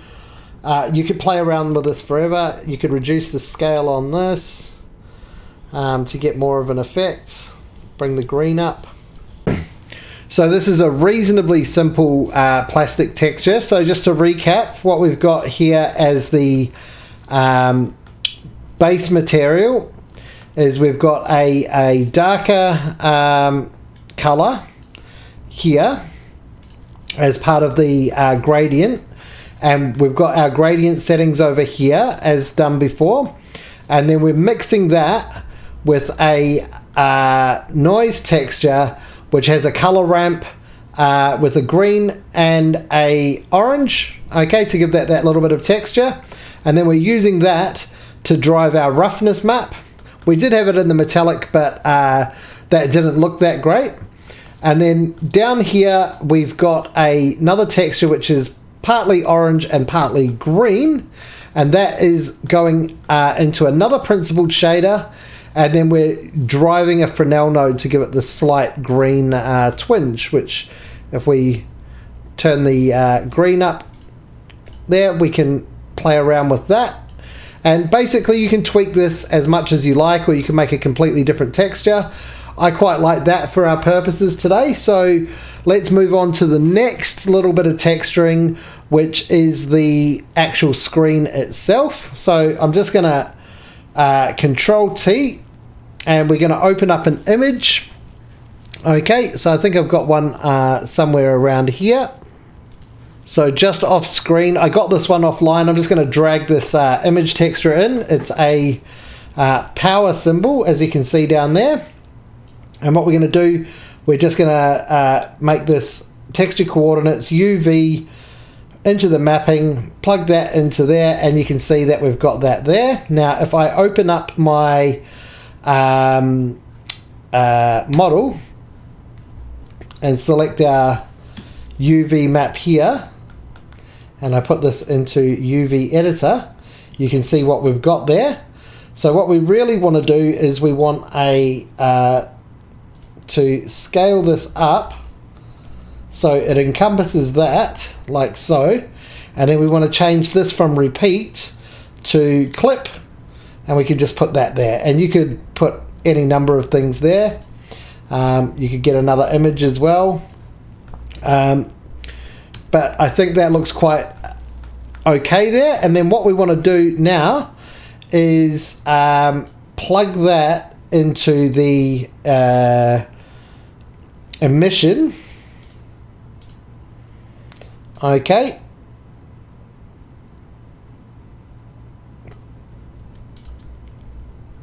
you could play around with this forever. You could reduce the scale on this to get more of an effect. Bring the green up. So this is a reasonably simple plastic texture. So just to recap, what we've got here as the base material is we've got a darker color here as part of the gradient. And we've got our gradient settings over here as done before, and then we're mixing that with a noise texture which has a color ramp with a green and a orange, okay, to give that little bit of texture. And then we're using that to drive our roughness map. We did have it in the metallic, but that didn't look that great. And then down here we've got another texture which is partly orange and partly green, and that is going into another principled shader, and then we're driving a Fresnel node to give it the slight green twinge, which if we turn the green up there, we can play around with that. And basically you can tweak this as much as you like, or you can make a completely different texture. I quite like that for our purposes today. So let's move on to the next little bit of texturing, which is the actual screen itself. So I'm just going to Control T, and we're going to open up an image. Okay, so I think I've got one somewhere around here. So just off screen, I got this one offline. I'm just going to drag this image texture in. It's a power symbol, as you can see down there. And what we're going to do, we're just going to make this texture coordinates UV into the mapping, plug that into there, and you can see that we've got that there. Now, if I open up my model and select our UV map here, and I put this into UV editor, you can see what we've got there. So what we really want to do is we want a to scale this up so it encompasses that, like so. And then we want to change this from repeat to clip, and we can just put that there. And you could put any number of things there. You could get another image as well. But I think that looks quite okay there. And then what we want to do now is plug that into the emission. Okay.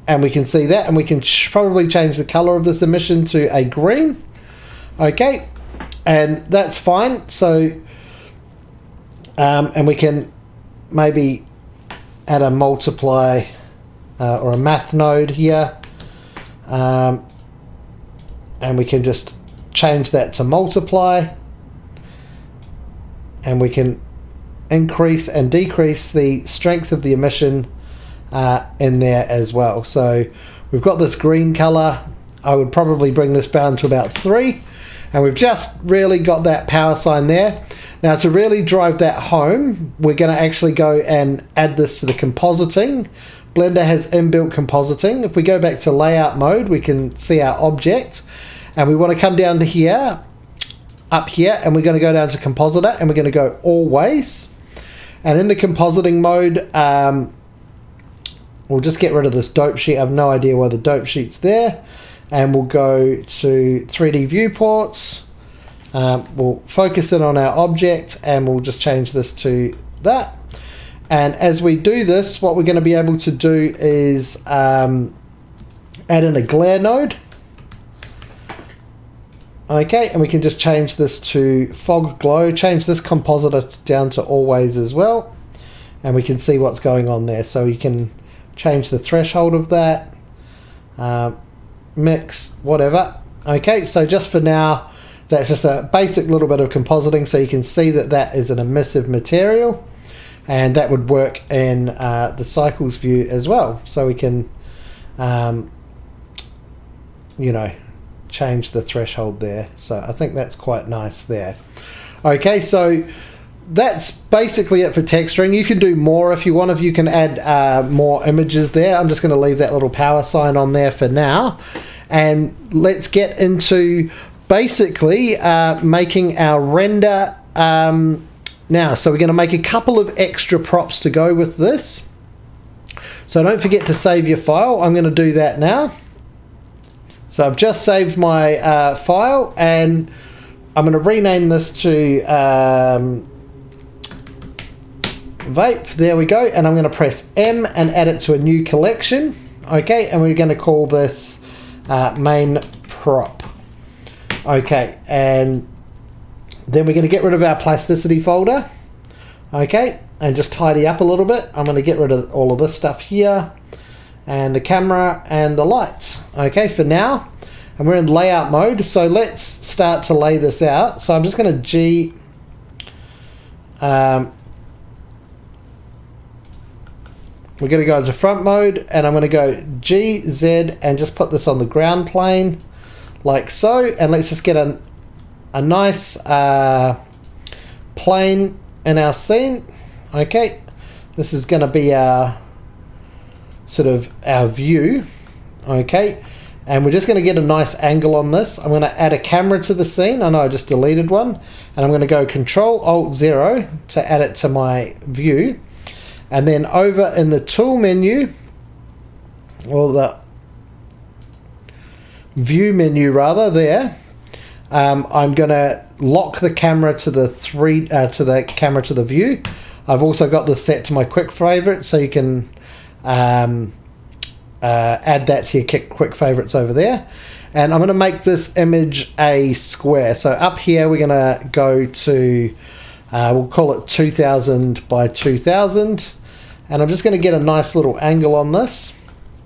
And we can see that, and we can probably change the color of this emission to a green. Okay, and that's fine. So and we can maybe add a multiply or a math node here, and we can just change that to multiply, and we can increase and decrease the strength of the emission in there as well. So we've got this green color. I would probably bring this down to about 3, and we've just really got that power sign there. Now, to really drive that home, we're going to actually go and add this to the compositing. Blender has inbuilt compositing. If we go back to layout mode, we can see our object, and we want to come down to here, up here, and we're going to go down to compositor, and we're going to go always. And in the compositing mode, we'll just get rid of this dope sheet. I have no idea why the dope sheet's there. And we'll go to 3D viewports. We'll focus in on our object, and we'll just change this to that. And as we do this, what we're going to be able to do is add in a glare node. Okay, and we can just change this to fog glow. Change this compositor down to always as well. And we can see what's going on there. So you can change the threshold of that, mix, whatever. Okay, so just for now, that's just a basic little bit of compositing, so you can see that that is an emissive material, and that would work in the cycles view as well. So we can, you know, change the threshold there. So I think that's quite nice there. Okay, so that's basically it for texturing. You can do more if you want. If you can add more images there. I'm just going to leave that little power sign on there for now, and let's get into basically making our render now. So we're going to make a couple of extra props to go with this, so don't forget to save your file. I'm going to do that now. So I've just saved my file, and I'm going to rename this to vape. There we go. And I'm going to press M and add it to a new collection. Okay, and we're going to call this main prop. Okay, and then we're going to get rid of our plasticity folder. Okay, and just tidy up a little bit. I'm going to get rid of all of this stuff here, and the camera and the lights. Okay, for now, and we're in layout mode. So let's start to lay this out. So I'm just going to we're going to go into front mode, and I'm going to go G, Z, and just put this on the ground plane, like so. And let's just get a nice plane in our scene. Okay, this is going to be our sort of our view. Okay, and we're just going to get a nice angle on this. I'm going to add a camera to the scene. I know I just deleted one, and I'm going to go Control Alt 0 to add it to my view. And then over in the tool menu, or the view menu rather, there, I'm going to lock the camera to the camera to the view. I've also got this set to my quick favorite, so you can add that to your quick favorites over there. And I'm going to make this image a square. So up here we're going to go to we'll call it 2000 by 2000, and I'm just going to get a nice little angle on this.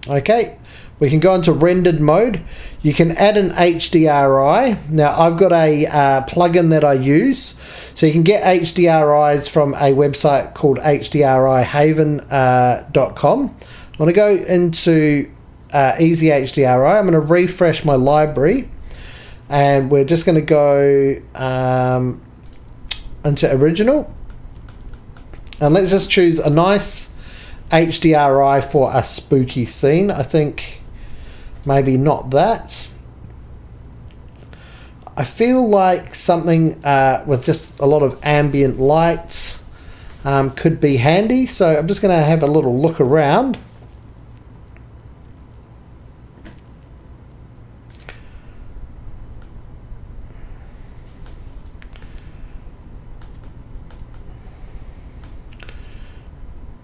Okay, we can go into rendered mode. You can add an HDRI. Now I've got a plugin that I use, so you can get HDRIs from a website called hdrihaven.com. I'm going to go into Easy HDRI. I'm going to refresh my library. And we're just going to go into original, and let's just choose a nice HDRI for a spooky scene. I think maybe not that. I feel like something with just a lot of ambient light could be handy, so I'm just going to have a little look around.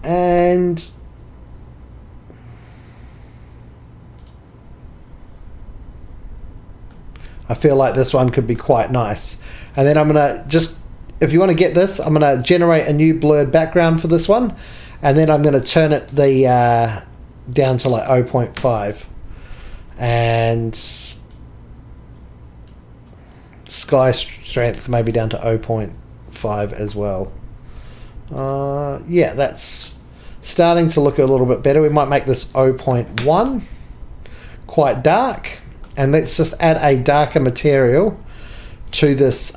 And I feel like this one could be quite nice. And then I'm going to just, if you want to get this, I'm going to generate a new blurred background for this one. And then I'm going to turn it down to like 0.5. And sky strength maybe down to 0.5 as well. Yeah, that's starting to look a little bit better. We might make this 0.1 quite dark, and let's just add a darker material to this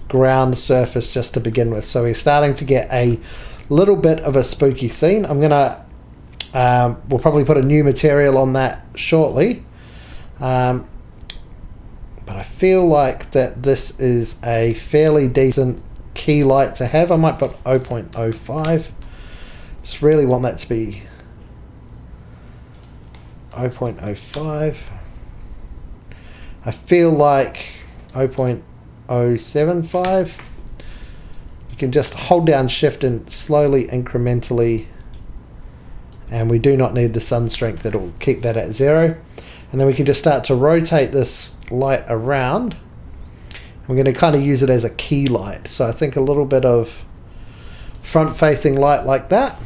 ground surface just to begin with. So we're starting to get a little bit of a spooky scene. I'm gonna we'll probably put a new material on that shortly, but I feel like that this is a fairly decent key light to have. I might put 0.05. Just really want that to be 0.05. I feel like 0.075. You can just hold down shift and slowly incrementally, and we do not need the sun strength, it'll keep that at 0. And then we can just start to rotate this light around. We're going to kind of use it as a key light, so I think a little bit of front facing light like that.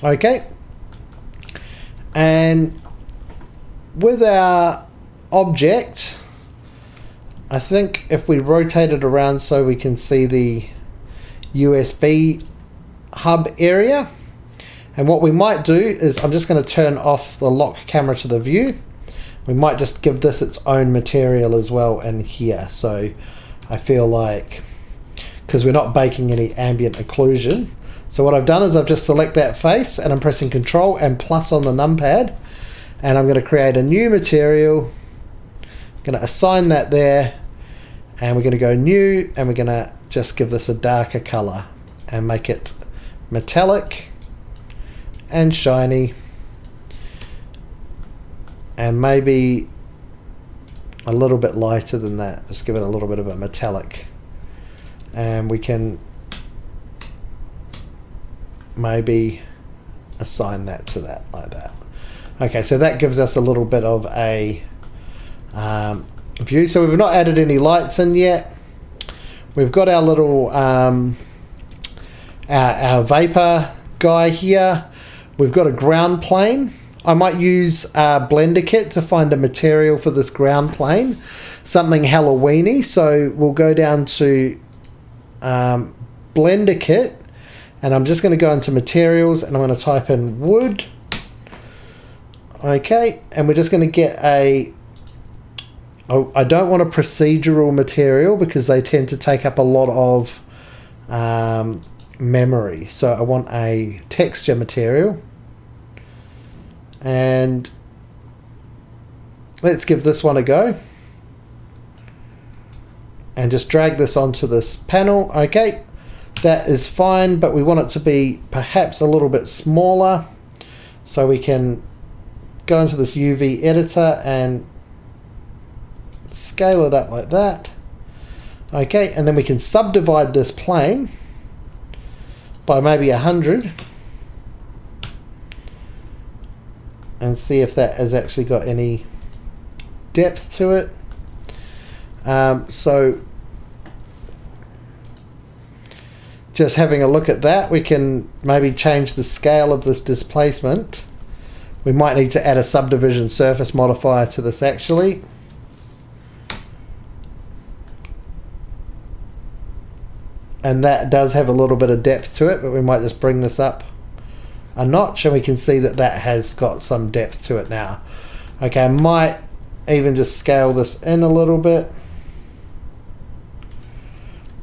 Okay, and with our object, I think if we rotate it around so we can see the USB hub area, and what we might do is I'm just going to turn off the lock camera to the view. We might just give this its own material as well in here. So I feel like, because we're not baking any ambient occlusion, so what I've done is I've just select that face and I'm pressing Control and plus on the numpad, and I'm going to create a new material. I'm going to assign that there, and we're going to go new, and we're going to just give this a darker color and make it metallic and shiny, and maybe a little bit lighter than that. Just give it a little bit of a metallic, and we can maybe assign that to that like that. Okay, so that gives us a little bit of a view. So we've not added any lights in yet. We've got our little our vapor guy here. We've got a ground plane. I might use Blender Kit to find a material for this ground plane, something Halloweeny. So we'll go down to Blender Kit, and I'm just going to go into materials, and I'm going to type in wood. Okay, and we're just going to get a, I don't want a procedural material because they tend to take up a lot of memory. So I want a texture material, and let's give this one a go and just drag this onto this panel. Okay, that is fine, but we want it to be perhaps a little bit smaller, so we can go into this UV editor and scale it up like that. Okay, and then we can subdivide this plane by maybe 100 and see if that has actually got any depth to it. So just having a look at that, we can maybe change the scale of this displacement. We might need to add a subdivision surface modifier to this actually. And that does have a little bit of depth to it, but we might just bring this up a notch, and we can see that that has got some depth to it now. Okay, I might even just scale this in a little bit.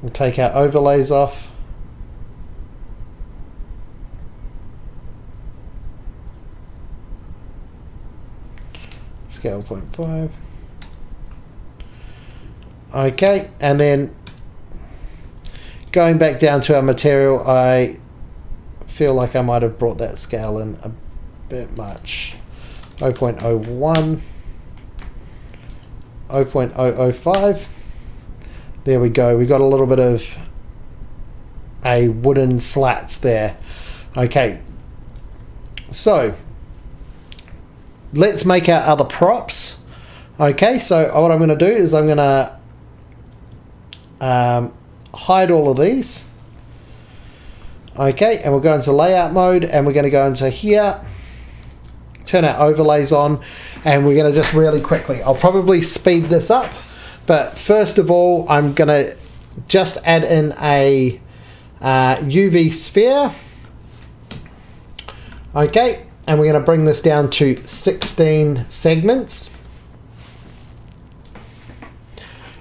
We'll take our overlays off. Scale 0.5. Okay, and then going back down to our material, I feel like I might have brought that scale in a bit much. 0.01, 0.005. There we go. We got a little bit of a wooden slats there. Okay, so let's make our other props. Okay, so what I'm going to do is I'm going to hide all of these. Okay, and we'll go into layout mode, and we're going to go into here, turn our overlays on, and we're going to just really quickly, I'll probably speed this up, but first of all I'm going to just add in a UV sphere. Okay, and we're going to bring this down to 16 segments.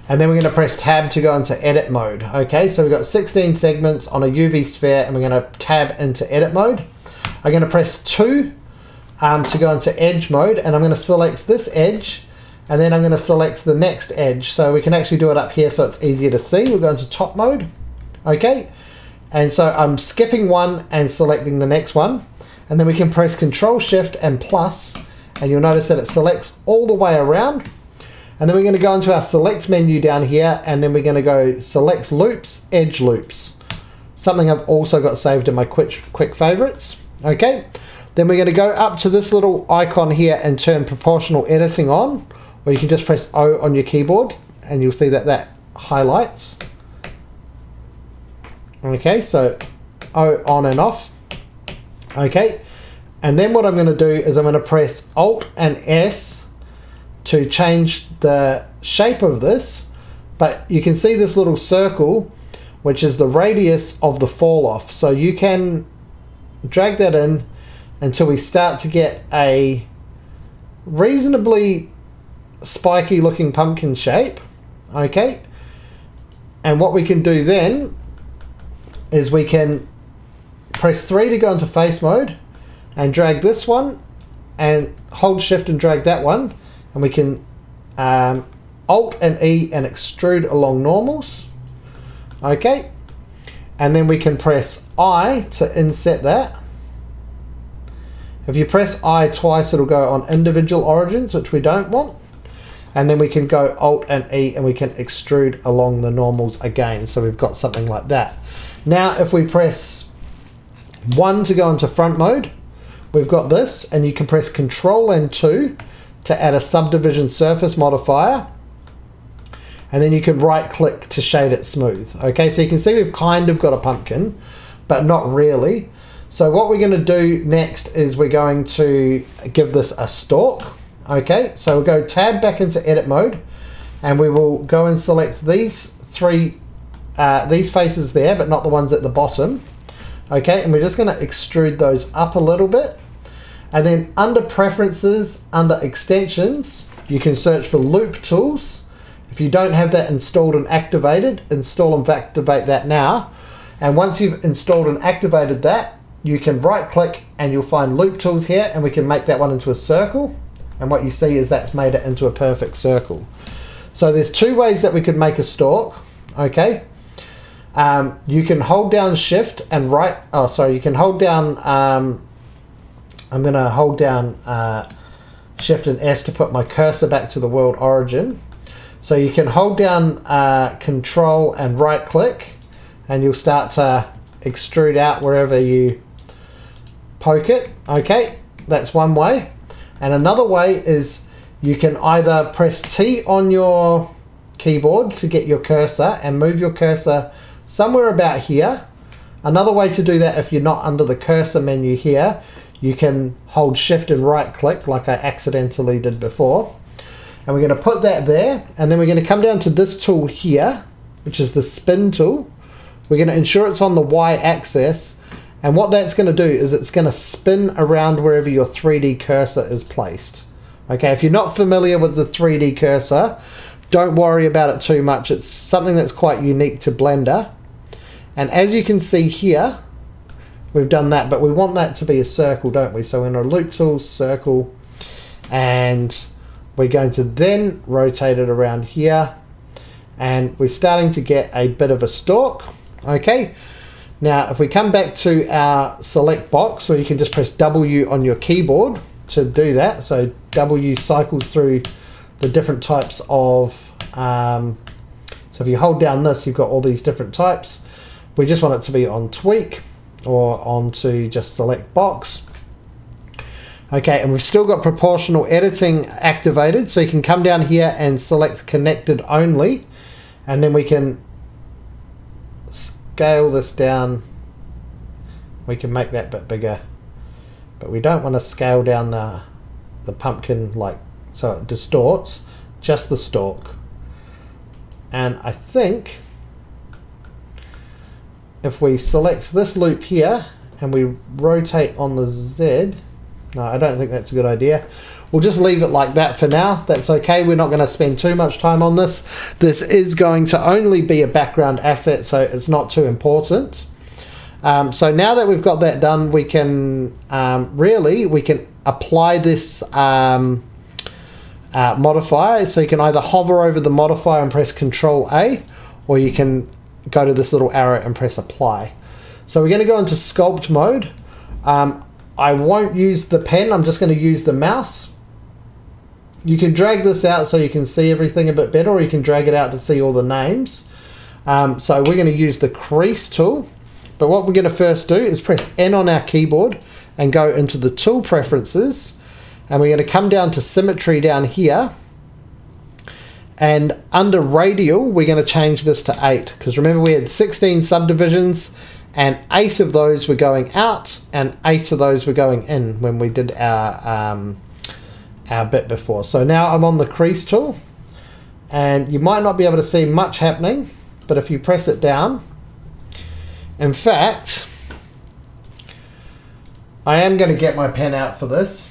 And then we're going to press tab to go into edit mode. Okay, so we've got 16 segments on a UV sphere, and we're going to tab into edit mode. I'm going to press 2 to go into edge mode, and I'm going to select this edge, and then I'm going to select the next edge. So we can actually do it up here so it's easier to see. We'll go into top mode. Okay, and so I'm skipping one and selecting the next one, and then we can press Control Shift and plus, and you'll notice that it selects all the way around. And then we're going to go into our select menu down here, and then we're going to go select loops, edge loops. Something I've also got saved in my quick favorites. Okay, then we're going to go up to this little icon here and turn proportional editing on, or you can just press O on your keyboard and you'll see that that highlights. Okay, so O on and off. Okay, and then what I'm going to do is I'm going to press Alt and S to change the shape of this, but you can see this little circle, which is the radius of the fall off. So you can drag that in until we start to get a reasonably spiky looking pumpkin shape. Okay, and what we can do then is we can press 3 to go into face mode and drag this one, and hold shift and drag that one, and we can Alt and E and extrude along normals. Okay, and then we can press I to inset that. If you press I twice, it'll go on individual origins, which we don't want. And then we can go Alt and E and we can extrude along the normals again. So we've got something like that. Now if we press 1 to go into front mode, we've got this, and you can press Control and 2 to add a subdivision surface modifier. And then you can right click to shade it smooth. Okay, so you can see we've kind of got a pumpkin, but not really. So what we're going to do next is we're going to give this a stalk. Okay, so we'll go tab back into edit mode, and we will go and select these these faces there, but not the ones at the bottom. Okay, and we're just going to extrude those up a little bit. And then under preferences, under extensions, you can search for loop tools. If you don't have that installed and activated, install and activate that now. And once you've installed and activated that, you can right click and you'll find loop tools here, and we can make that one into a circle. And what you see is that's made it into a perfect circle. So there's two ways that we could make a stalk. Okay, you can hold down shift and you can hold down I'm going to hold down shift and S to put my cursor back to the world origin. So you can hold down control and right click, and you'll start to extrude out wherever you poke it. Okay, that's one way. And another way is you can either press T on your keyboard to get your cursor and move your cursor somewhere about here. Another way to do that, if you're not under the cursor menu here, you can hold shift and right click like I accidentally did before. And we're going to put that there, and then we're going to come down to this tool here, which is the spin tool. We're going to ensure it's on the Y axis, and what that's going to do is it's going to spin around wherever your 3D cursor is placed. Okay, if you're not familiar with the 3D cursor, don't worry about it too much. It's something that's quite unique to Blender. And as you can see here, we've done that, but we want that to be a circle, don't we? So in our loop tools, circle, and we're going to then rotate it around here, and we're starting to get a bit of a stalk. Okay, now if we come back to our select box, or you can just press W on your keyboard to do that. So W cycles through the different types of, so if you hold down this, you've got all these different types. We just want it to be on tweak or onto just select box. Okay, and we've still got proportional editing activated, so you can come down here and select connected only, and then we can scale this down. We can make that bit bigger, but we don't want to scale down the pumpkin like so it distorts, just the stalk. And I think if we select this loop here and we rotate on the Z, no, I don't think that's a good idea. We'll just leave it like that for now. That's okay. We're not going to spend too much time on this. This is going to only be a background asset, so it's not too important. So now that we've got that done, we can we can apply this modifier. So you can either hover over the modifier and press Control A, or you can go to this little arrow and press apply. So we're going to go into sculpt mode. I won't use the pen, I'm just going to use the mouse. You can drag this out so you can see everything a bit better, or you can drag it out to see all the names. So we're going to use the crease tool, but what we're going to first do is press N on our keyboard and go into the tool preferences, and we're going to come down to symmetry down here, and under radial we're going to change this to 8, because remember we had 16 subdivisions and 8 of those were going out and 8 of those were going in when we did our bit before. So now I'm on the crease tool, and you might not be able to see much happening, but if you press it down, in fact I am going to get my pen out for this.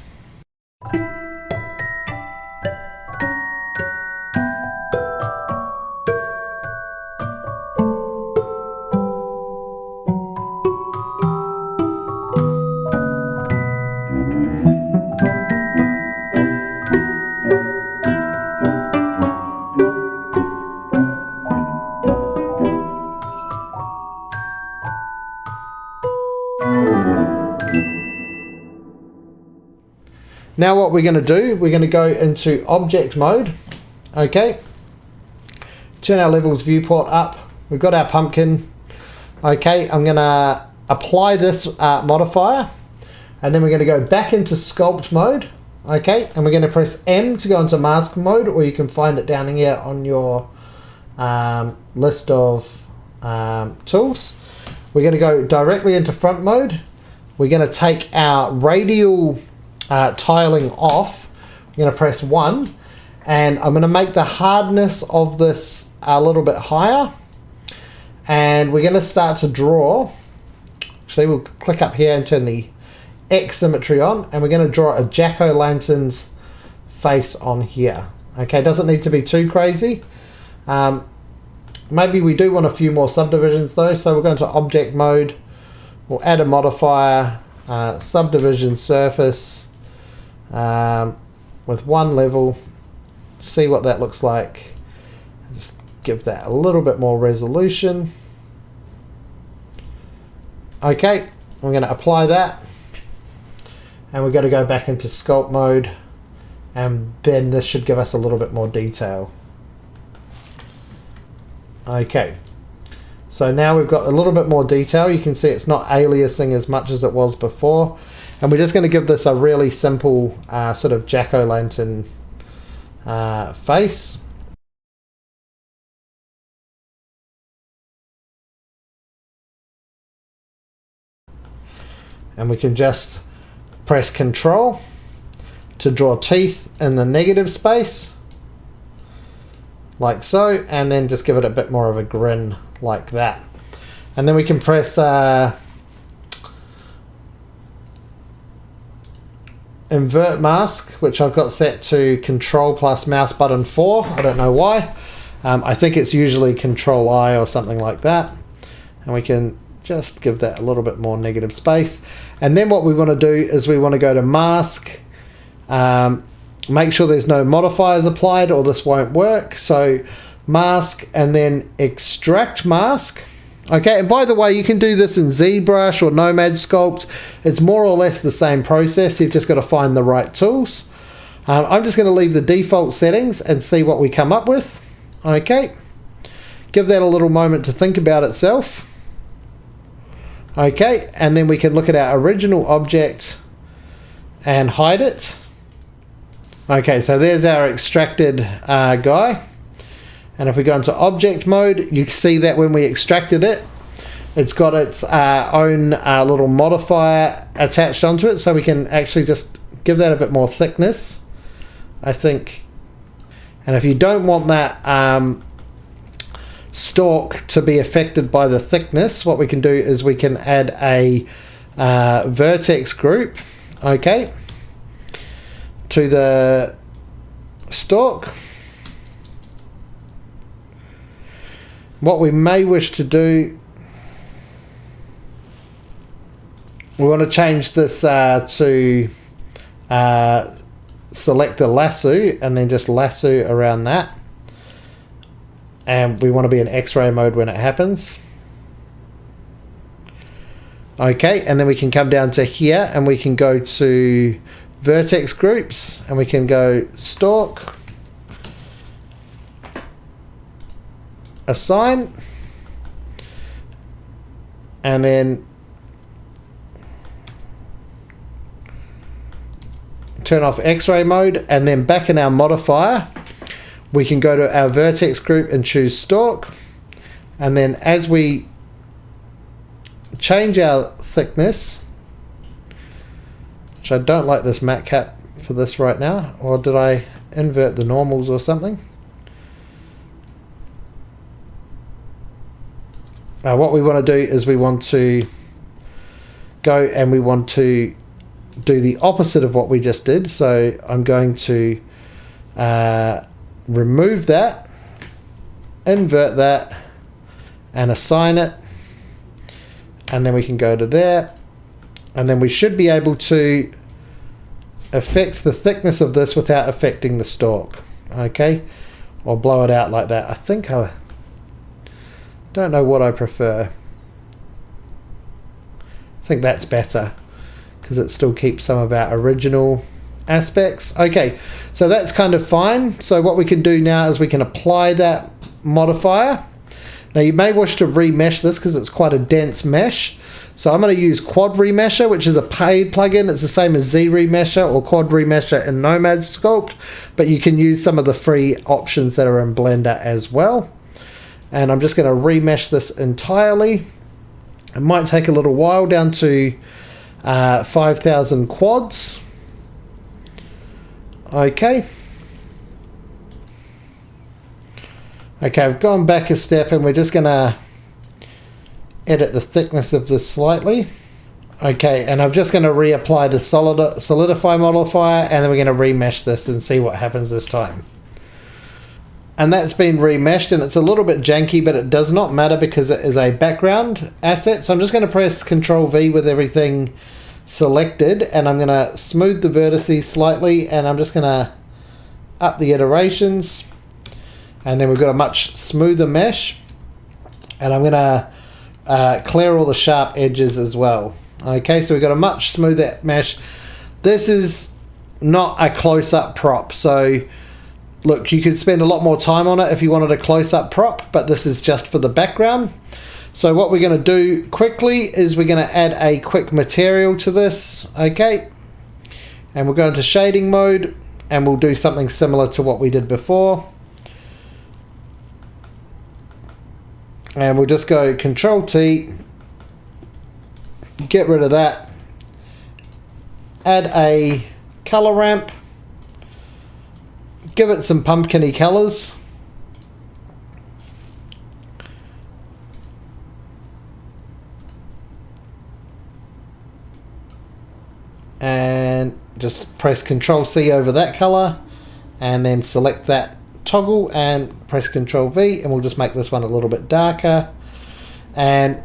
Now what we're going to do, we're going to go into object mode. Okay, turn our levels viewport up. We've got our pumpkin. Okay, I'm going to apply this modifier, and then we're going to go back into sculpt mode. Okay, and we're going to press M to go into mask mode, or you can find it down here on your list of tools. We're going to go directly into front mode. We're going to take our radial tiling off. I'm going to press 1, and I'm going to make the hardness of this a little bit higher, and we're going to start to draw. Actually, we'll click up here and turn the X symmetry on, and we're going to draw a jack-o'-lantern's face on here. Okay, doesn't need to be too crazy. Maybe we do want a few more subdivisions though, so we're going to object mode. We'll add a modifier, subdivision surface, with 1 level, see what that looks like. Just give that a little bit more resolution. Okay, we're going to apply that, and we're going to go back into sculpt mode, and then this should give us a little bit more detail. Okay, so now we've got a little bit more detail. You can see it's not aliasing as much as it was before. And we're just going to give this a really simple sort of jack-o'-lantern face. And we can just press Control to draw teeth in the negative space, like so, and then just give it a bit more of a grin like that. And then we can press invert mask, which I've got set to Control plus mouse button 4. I don't know why. I think it's usually Control I or something like that. And we can just give that a little bit more negative space. And then what we want to do is we want to go to mask, make sure there's no modifiers applied or this won't work. So mask and then extract mask. Okay, and by the way, you can do this in ZBrush or Nomad Sculpt. It's more or less the same process. You've just got to find the right tools. I'm just going to leave the default settings and see what we come up with. Okay, give that a little moment to think about itself. Okay, and then we can look at our original object and hide it. Okay, so there's our extracted guy. And if we go into object mode, you see that when we extracted it, it's got its own little modifier attached onto it. So we can actually just give that a bit more thickness, I think. And if you don't want that stalk to be affected by the thickness, what we can do is we can add a vertex group, okay, to the stalk. What we may wish to do, we want to change this to select a lasso and then just lasso around that. And we want to be in X-ray mode when it happens. Okay, and then we can come down to here and we can go to vertex groups and we can go stalk, assign, and then turn off X-ray mode, and then back in our modifier we can go to our vertex group and choose stalk, and then as we change our thickness, which I don't like this matte cap for this right now, or did I invert the normals or something? What we want to do is we want to go and we want to do the opposite of what we just did. So I'm going to remove that, invert that, and assign it. And then we can go to there. And then we should be able to affect the thickness of this without affecting the stalk. Okay? Or blow it out like that. I think I don't know what I prefer. I think that's better because it still keeps some of our original aspects. Okay, so that's kind of fine. So what we can do now is we can apply that modifier. Now you may wish to remesh this because it's quite a dense mesh. So I'm going to use Quad Remesher, which is a paid plugin. It's the same as Z Remesher or Quad Remesher in Nomad Sculpt, but you can use some of the free options that are in Blender as well. And I'm just going to remesh this entirely. It might take a little while, down to 5,000 quads. Okay. Okay, I've gone back a step and we're just going to edit the thickness of this slightly. Okay, and I'm just going to reapply the solidify modifier, and then we're going to remesh this and see what happens this time. And that's been remeshed, and it's a little bit janky, but it does not matter because it is a background asset. So I'm just going to press Ctrl V with everything selected, and I'm going to smooth the vertices slightly, and I'm just going to up the iterations, and then we've got a much smoother mesh, and I'm going to clear all the sharp edges as well. Okay, so we've got a much smoother mesh. This is not a close-up prop, so look, you could spend a lot more time on it if you wanted a close-up prop, but this is just for the background. So what we're going to do quickly is we're going to add a quick material to this, okay? And we'll go into shading mode, and we'll do something similar to what we did before. And we'll just go Control T, get rid of that, add a color ramp, give it some pumpkin-y colors, and just press Control C over that color and then select that toggle and press Control V, and we'll just make this one a little bit darker, and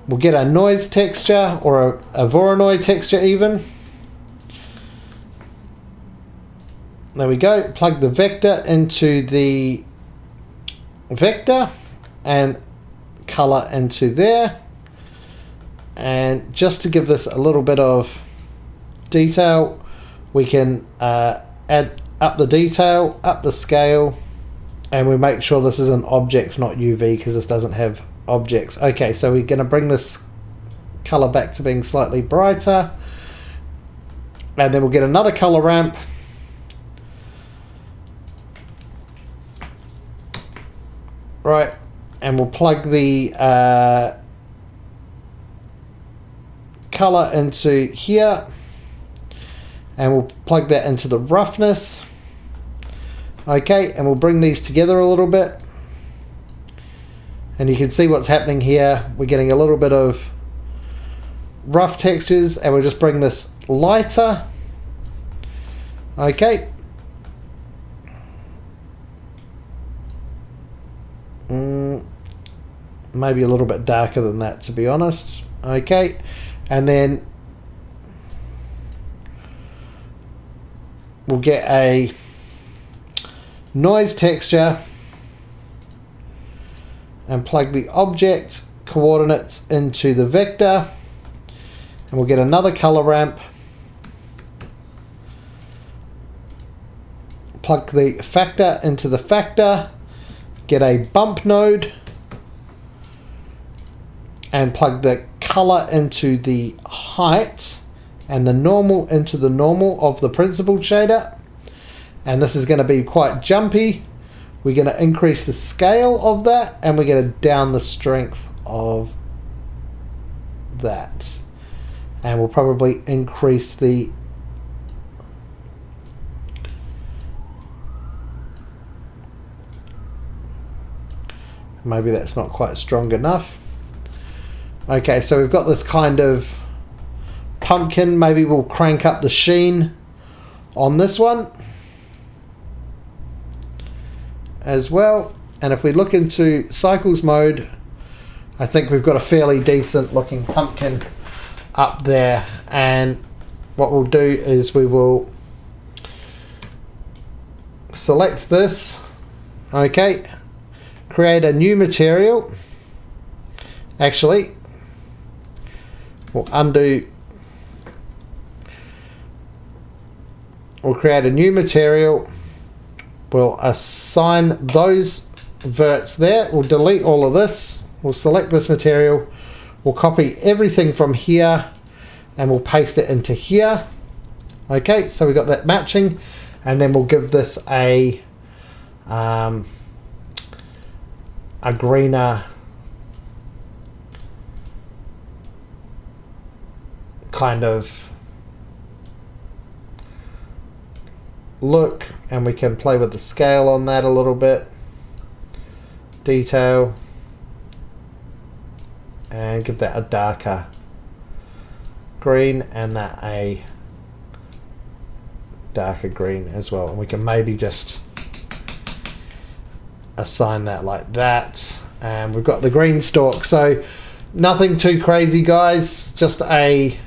we'll get a noise texture or a Voronoi texture even. There we go. Plug the vector into the vector and color into there, and just to give this a little bit of detail, we can add up the detail, up the scale, and we make sure this is an object, not UV, because this doesn't have objects. Okay, so we're going to bring this color back to being slightly brighter, and then we'll get another color ramp. Right, and we'll plug the color into here, and we'll plug that into the roughness. Okay, and we'll bring these together a little bit, and you can see what's happening here. We're getting a little bit of rough textures, and we'll just bring this lighter. Okay. Maybe a little bit darker than that, to be honest. Okay, and then we'll get a noise texture and plug the object coordinates into the vector, and we'll get another color ramp, plug the factor into the factor, get a bump node, and plug the color into the height and the normal into the normal of the principled shader. And this is going to be quite jumpy. We're going to increase the scale of that, and we're going to down the strength of that. And we'll probably increase the maybe that's not quite strong enough. Okay, so we've got this kind of pumpkin. Maybe we'll crank up the sheen on this one as well. And if we look into cycles mode, I think we've got a fairly decent looking pumpkin up there. And what we'll do is we will select this. Okay, create a new material. Actually, we'll undo. We'll create a new material. We'll assign those verts there. We'll delete all of this. We'll select this material. We'll copy everything from here and we'll paste it into here. Okay, so we got that matching, and then we'll give this a greener kind of look, and we can play with the scale on that a little bit, detail, and give that a darker green and that a darker green as well. And we can maybe just assign that like that, and we've got the green stalk. So nothing too crazy, guys, just a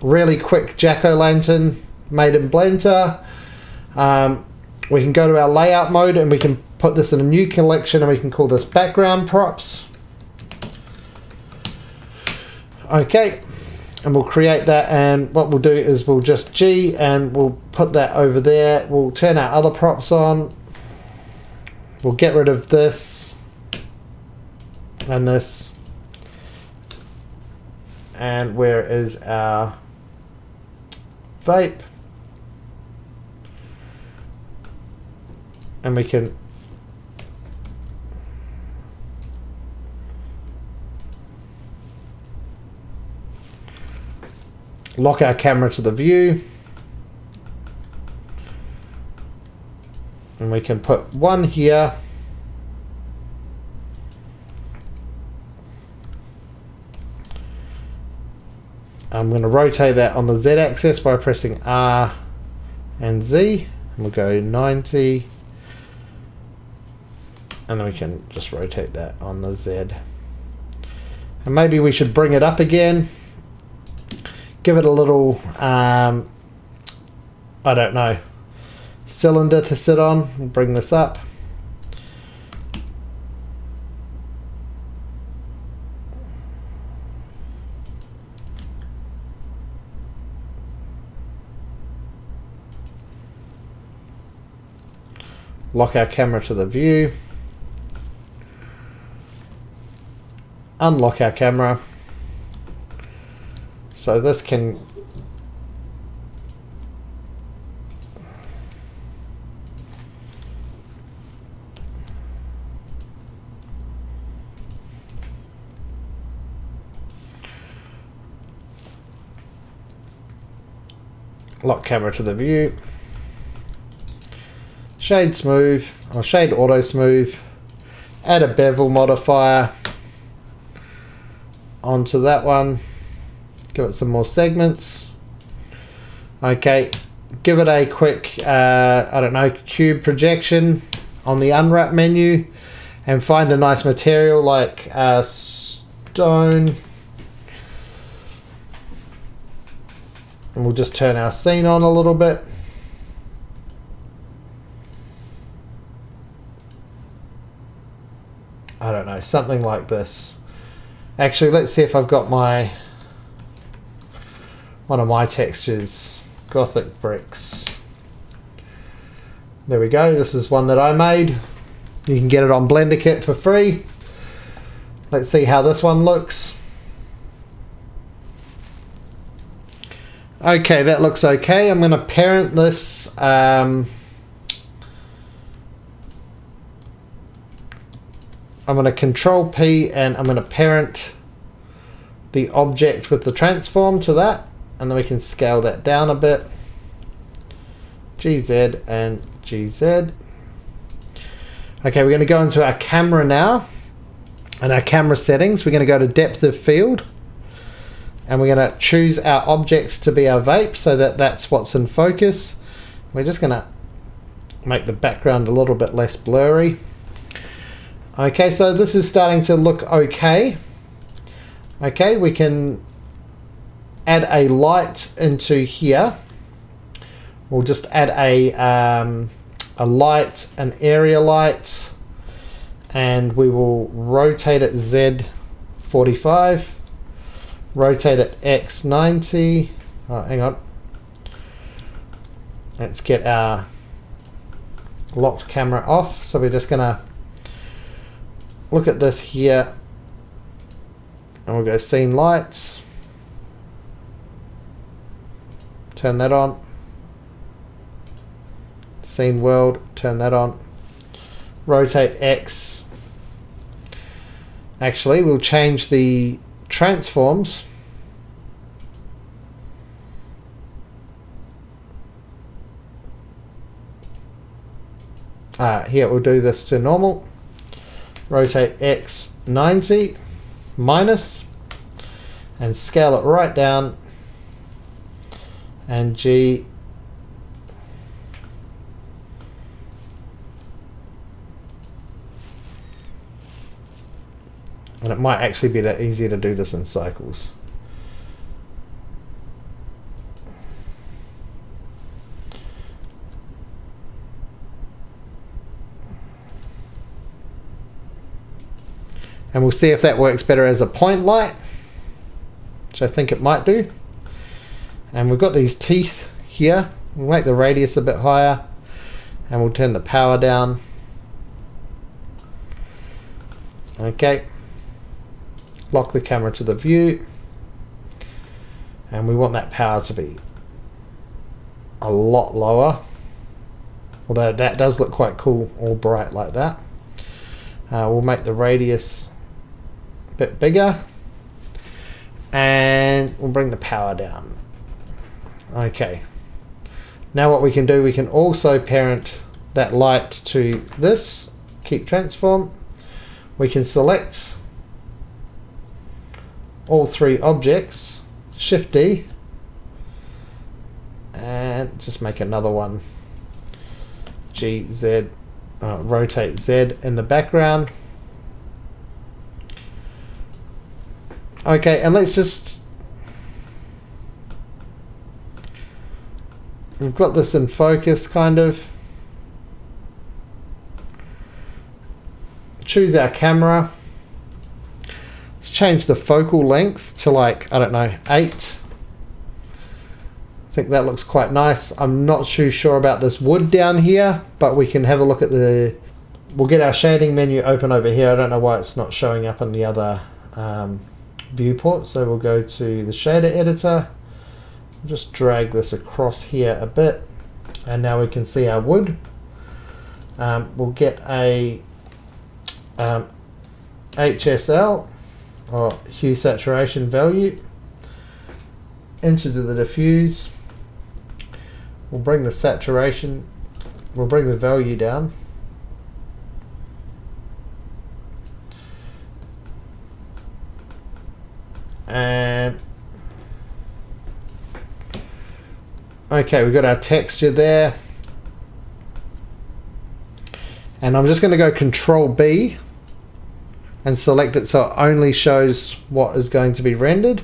really quick jack-o'-lantern made in Blender. We can go to our layout mode and we can put this in a new collection, and we can call this background props. Okay, and we'll create that, and what we'll do is we'll just G and we'll put that over there. We'll turn our other props on. We'll get rid of this and this. And where is our vape? And we can lock our camera to the view, and we can put one here, I'm going to rotate that on the Z axis by pressing R and Z, and we'll go 90, and then we can just rotate that on the Z. And maybe we should bring it up again, give it a little, I don't know, cylinder to sit on. We'll bring this up. Lock our camera to the view. Unlock our camera. So this can lock camera to the view. Shade smooth, or shade auto smooth, add a bevel modifier onto that one, give it some more segments. Okay, give it a quick, I don't know, cube projection on the unwrap menu, and find a nice material like stone, and we'll just turn our scene on a little bit. I don't know, something like this. Actually, let's see if I've got my one of my textures, Gothic bricks. There we go, this is one that I made. You can get it on Blender Kit for free. Let's see how this one looks. Okay, that looks okay. I'm going to parent this. I'm going to Control P and I'm going to parent the object with the transform to that, and then we can scale that down a bit. GZ and GZ. Okay, we're going to go into our camera now, and our camera settings. We're going to go to depth of field, and we're going to choose our object to be our vape so that that's what's in focus. We're just going to make the background a little bit less blurry. Okay, so this is starting to look okay. Okay, we can add a light into here. We'll just add a light, an area light, and we will rotate it Z45, rotate it X90. Oh, hang on. Let's get our locked camera off. So we're just gonna look at this here, and we'll go scene lights, turn that on, scene world, turn that on, rotate X. Actually, we'll change the transforms. Here we'll do this to normal. Rotate X 90 minus, and scale it right down, and G and it might actually be that easier to do this in cycles. And we'll see if that works better as a point light, which I think it might do. And we've got these teeth here. We'll make the radius a bit higher, and we'll turn the power down. Okay. Lock the camera to the view. And we want that power to be a lot lower. Although that does look quite cool, all bright like that. We'll make the radius bit bigger, and we'll bring the power down. Okay, now what we can do, we can also parent that light to this, keep transform. We can select all three objects, Shift D, and and just make another one. GZ, rotate Z in the background. Okay, and let's just, we've got this in focus kind of. Choose our camera. Let's change the focal length to like, I don't know, 8. I think that looks quite nice. I'm not too sure about this wood down here, but we can have a look at the, we'll get our shading menu open over here. I don't know why it's not showing up in the other viewport. So we'll go to the shader editor, just drag this across here a bit, and now we can see our wood. We'll get a HSL or hue saturation value into the diffuse. We'll bring the saturation, we'll bring the value down. And okay, we've got our texture there. And I'm just going to go Control B and select it so it only shows what is going to be rendered.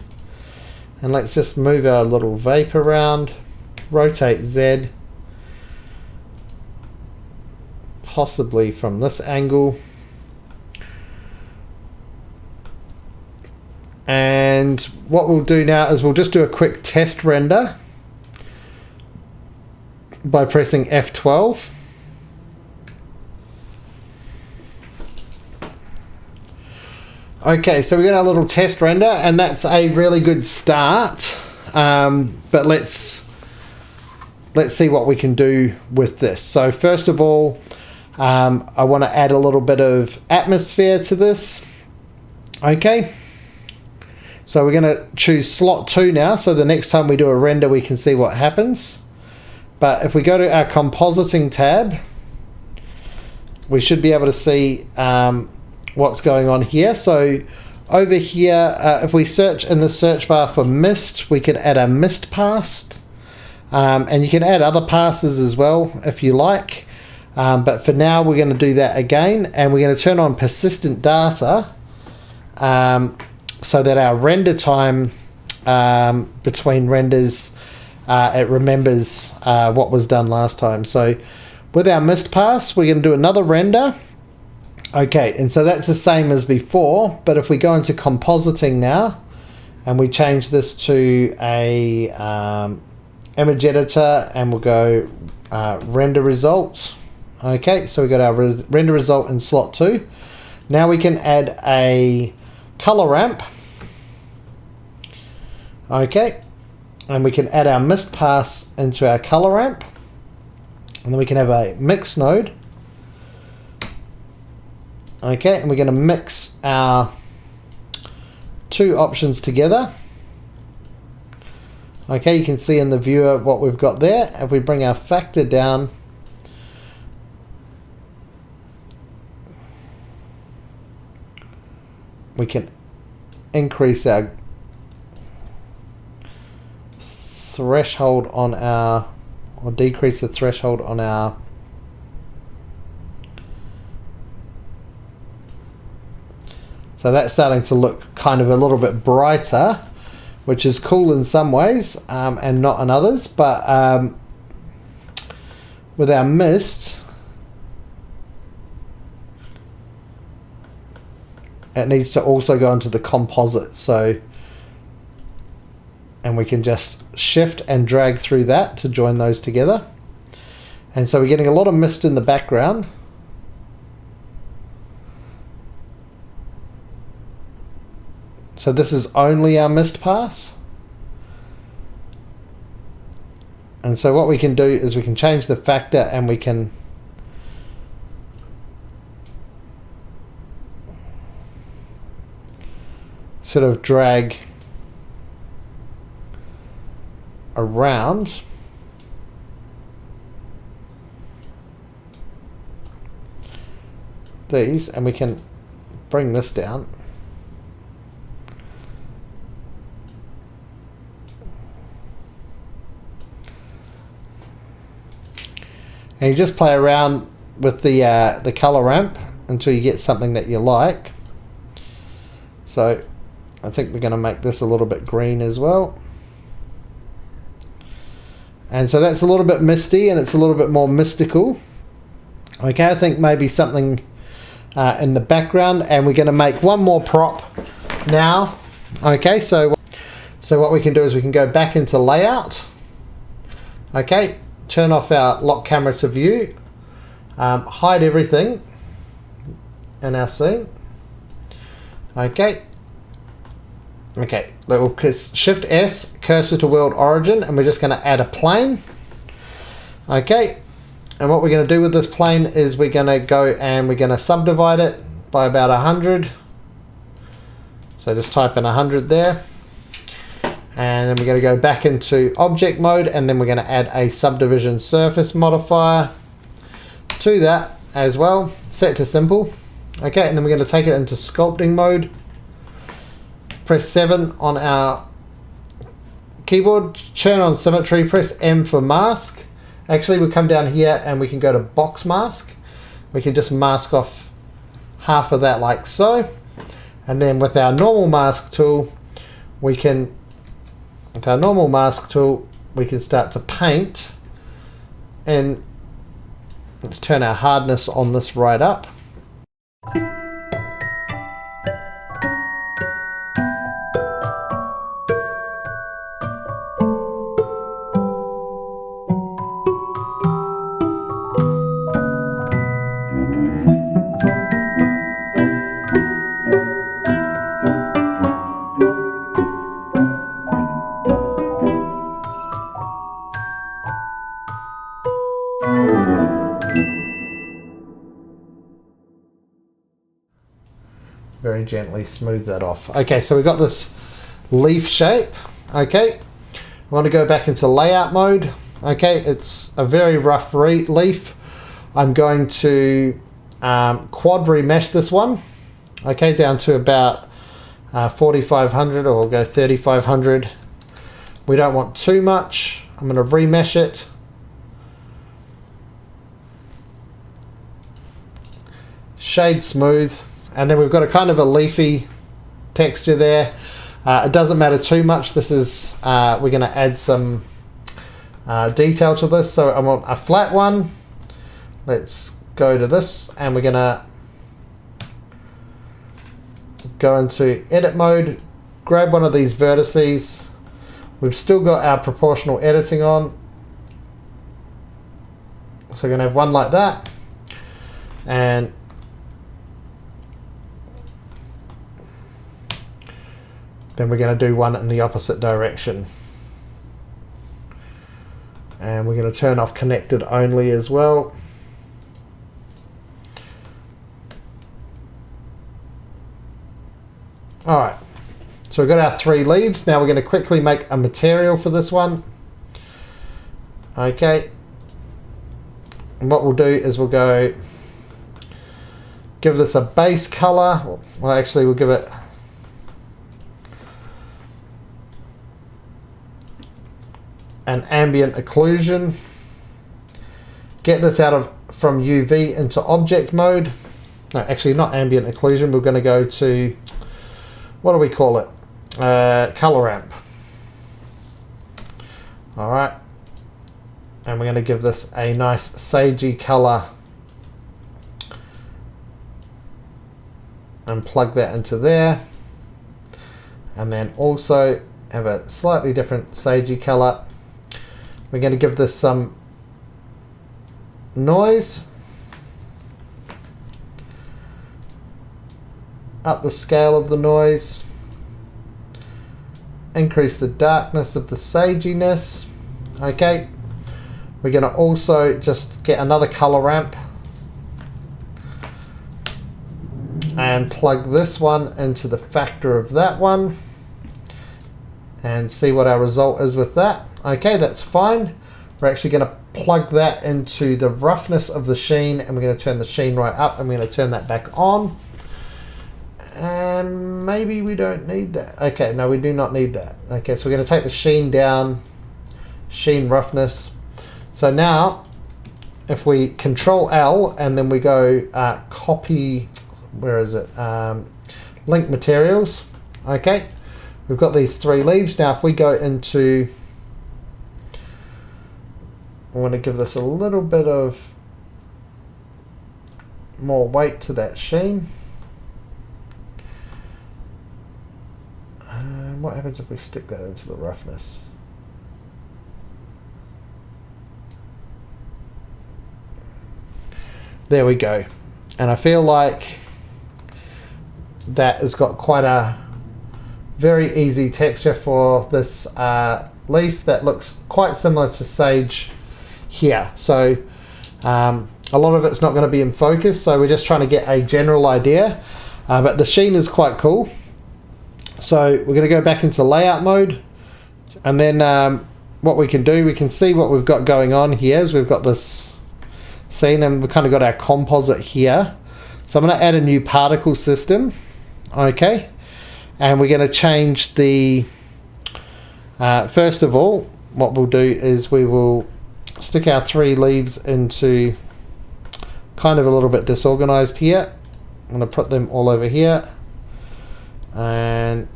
And let's just move our little vape around, rotate Z, possibly from this angle. And what we'll do now is we'll just do a quick test render by pressing F12. Okay, so we got our little test render, and that's a really good start. But let's see what we can do with this. So first of all, I want to add a little bit of atmosphere to this. Okay, so we're going to choose slot 2 now, so the next time we do a render we can see what happens. But if we go to our compositing tab, we should be able to see what's going on here. So over here, if we search in the search bar for mist, we can add a mist pass, and you can add other passes as well if you like, but for now we're going to do that again, and we're going to turn on persistent data so that our render time between renders, it remembers what was done last time. So with our mist pass, we're going to do another render. Okay, and so that's the same as before, but if we go into compositing now and we change this to a image editor, and we'll go render results. Okay, so we got our render result in slot 2. Now we can add a color ramp. Okay, and we can add our mist pass into our color ramp, and then we can have a mix node. Okay, and we're going to mix our 2 options together. Okay, you can see in the viewer what we've got there. If we bring our factor down, we can increase our threshold on our, or decrease the threshold on our so that's starting to look kind of a little bit brighter, which is cool in some ways and not in others. But with our mist, it needs to also go into the composite. So, and we can just shift and drag through that to join those together. And so we're getting a lot of mist in the background. So this is only our mist pass. And so what we can do is we can change the factor, and we can sort of drag around these, and we can bring this down. and you just play around with the color ramp until you get something that you like. So I think we're going to make this a little bit green as well. And so that's a little bit misty and it's a little bit more mystical. Okay, I think maybe something in the background, and we're going to make one more prop now. Okay, so what we can do is we can go back into layout. Okay, turn off our lock camera to view, hide everything in our scene. Okay, we'll shift S, cursor to world origin, and we're just going to add a plane. Okay, and what we're going to do with this plane is we're going to go and we're going to subdivide it by about 100. So just type in 100 there, and then we're going to go back into object mode, and then we're going to add a subdivision surface modifier to that as well, set to simple. Okay, and then we're going to take it into sculpting mode. Press 7 on our keyboard, turn on symmetry, press M for mask. Actually, we'll come down here and we can go to box mask. We can just mask off half of that like so. And then with our normal mask tool, we can start to paint. And let's turn our hardness on this right up. Very gently smooth that off. Okay, so we've got this leaf shape. Okay, I want to go back into layout mode. Okay, it's a very rough leaf. I'm going to quad remesh this one. Okay, down to about 4500, or we'll go 3500. We don't want too much. I'm going to remesh it. Shade smooth. And then we've got a kind of a leafy texture there. It doesn't matter too much. This is, we're going to add some detail to this. So I want a flat one. Let's go to this, and we're going to go into edit mode, grab one of these vertices. We've still got our proportional editing on. So we're going to have one like that. And then we're going to do one in the opposite direction. And we're going to turn off connected only as well. Alright, so we've got our 3 leaves. Now we're going to quickly make a material for this one. Okay. And what we'll do is we'll go give this a base color. Well, actually we'll give it an ambient occlusion. Get this from UV into object mode. No, actually not ambient occlusion. We're going to go to, what do we call it? Color ramp. Alright. And we're going to give this a nice sagey color. And plug that into there. And then also have a slightly different sagey color. We're going to give this some noise. Up the scale of the noise. Increase the darkness of the saginess. Okay. We're going to also just get another color ramp. And plug this one into the factor of that one. And see what our result is with that. Okay, that's fine. We're actually going to plug that into the roughness of the sheen, and we're going to turn the sheen right up, and we're going to turn that back on. And maybe we don't need that. Okay, no, we do not need that. Okay, so we're going to take the sheen down, sheen roughness. So now if we Control L and then we go copy, where is it? Link materials. Okay, we've got these 3 leaves. Now if we go into, I want to give this a little bit of more weight to that sheen. What happens if we stick that into the roughness? There we go. And I feel like that has got quite a very easy texture for this leaf that looks quite similar to sage here. So a lot of it's not going to be in focus, so we're just trying to get a general idea, but the sheen is quite cool. So we're going to go back into layout mode, and then what we can do, we can see what we've got going on here is we've got this scene and we've kind of got our composite here. So I'm going to add a new particle system. Okay, and we're going to change the first of all, what we'll do is we will stick our 3 leaves into kind of a little bit disorganized here. I'm going to put them all over here, and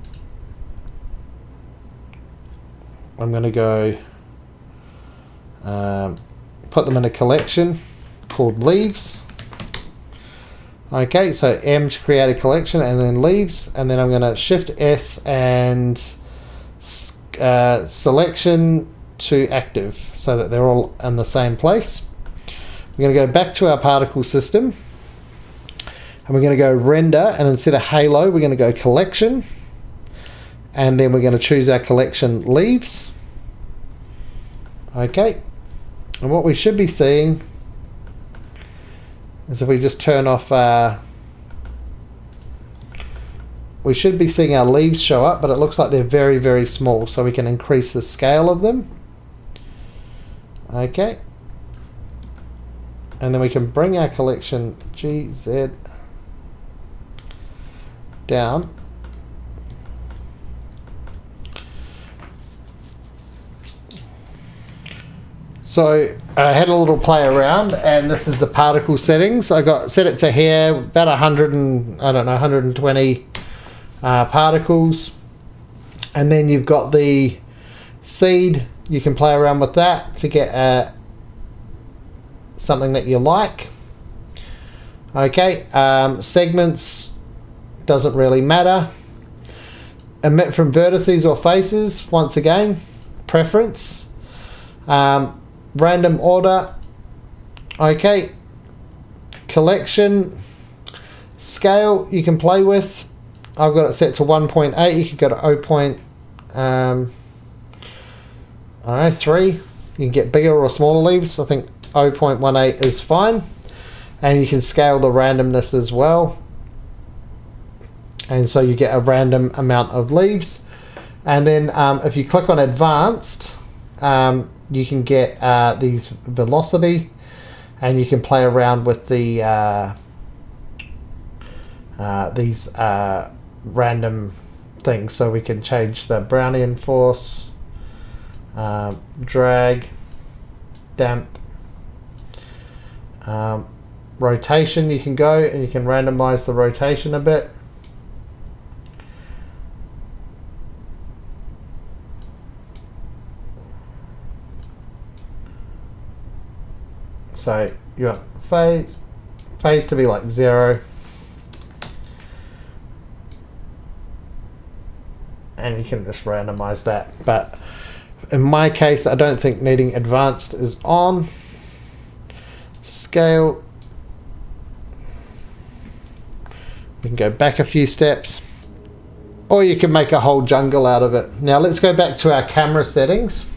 I'm going to go put them in a collection called leaves. Okay, so M to create a collection, and then leaves, and then I'm going to Shift S and selection to active so that they're all in the same place. We're going to go back to our particle system, and we're going to go render, and instead of halo we're going to go collection, and then we're going to choose our collection leaves. Okay, and what we should be seeing is if we just turn off we should be seeing our leaves show up, but it looks like they're very, very small, so we can increase the scale of them. Okay, and then we can bring our collection GZ down. So I had a little play around, and this is the particle settings. I got set it to here about 100 and I don't know 120 particles, and then you've got the seed. You can play around with that to get something that you like. Okay, segments doesn't really matter. Emit from vertices or faces, once again, preference. Random order. Okay, collection scale you can play with. I've got it set to 1.8. You could go to 0. I don't know, 3. You can get bigger or smaller leaves. I think 0.18 is fine, and you can scale the randomness as well, and so you get a random amount of leaves. And then if you click on advanced, you can get these velocity, and you can play around with the these random things. So we can change the Brownian force, drag, damp, rotation. You can go and you can randomize the rotation a bit. So you want phase to be like 0, and you can just randomize that. But in my case, I don't think needing advanced is on. Scale, we can go back a few steps, or you can make a whole jungle out of it. Now let's go back to our camera settings,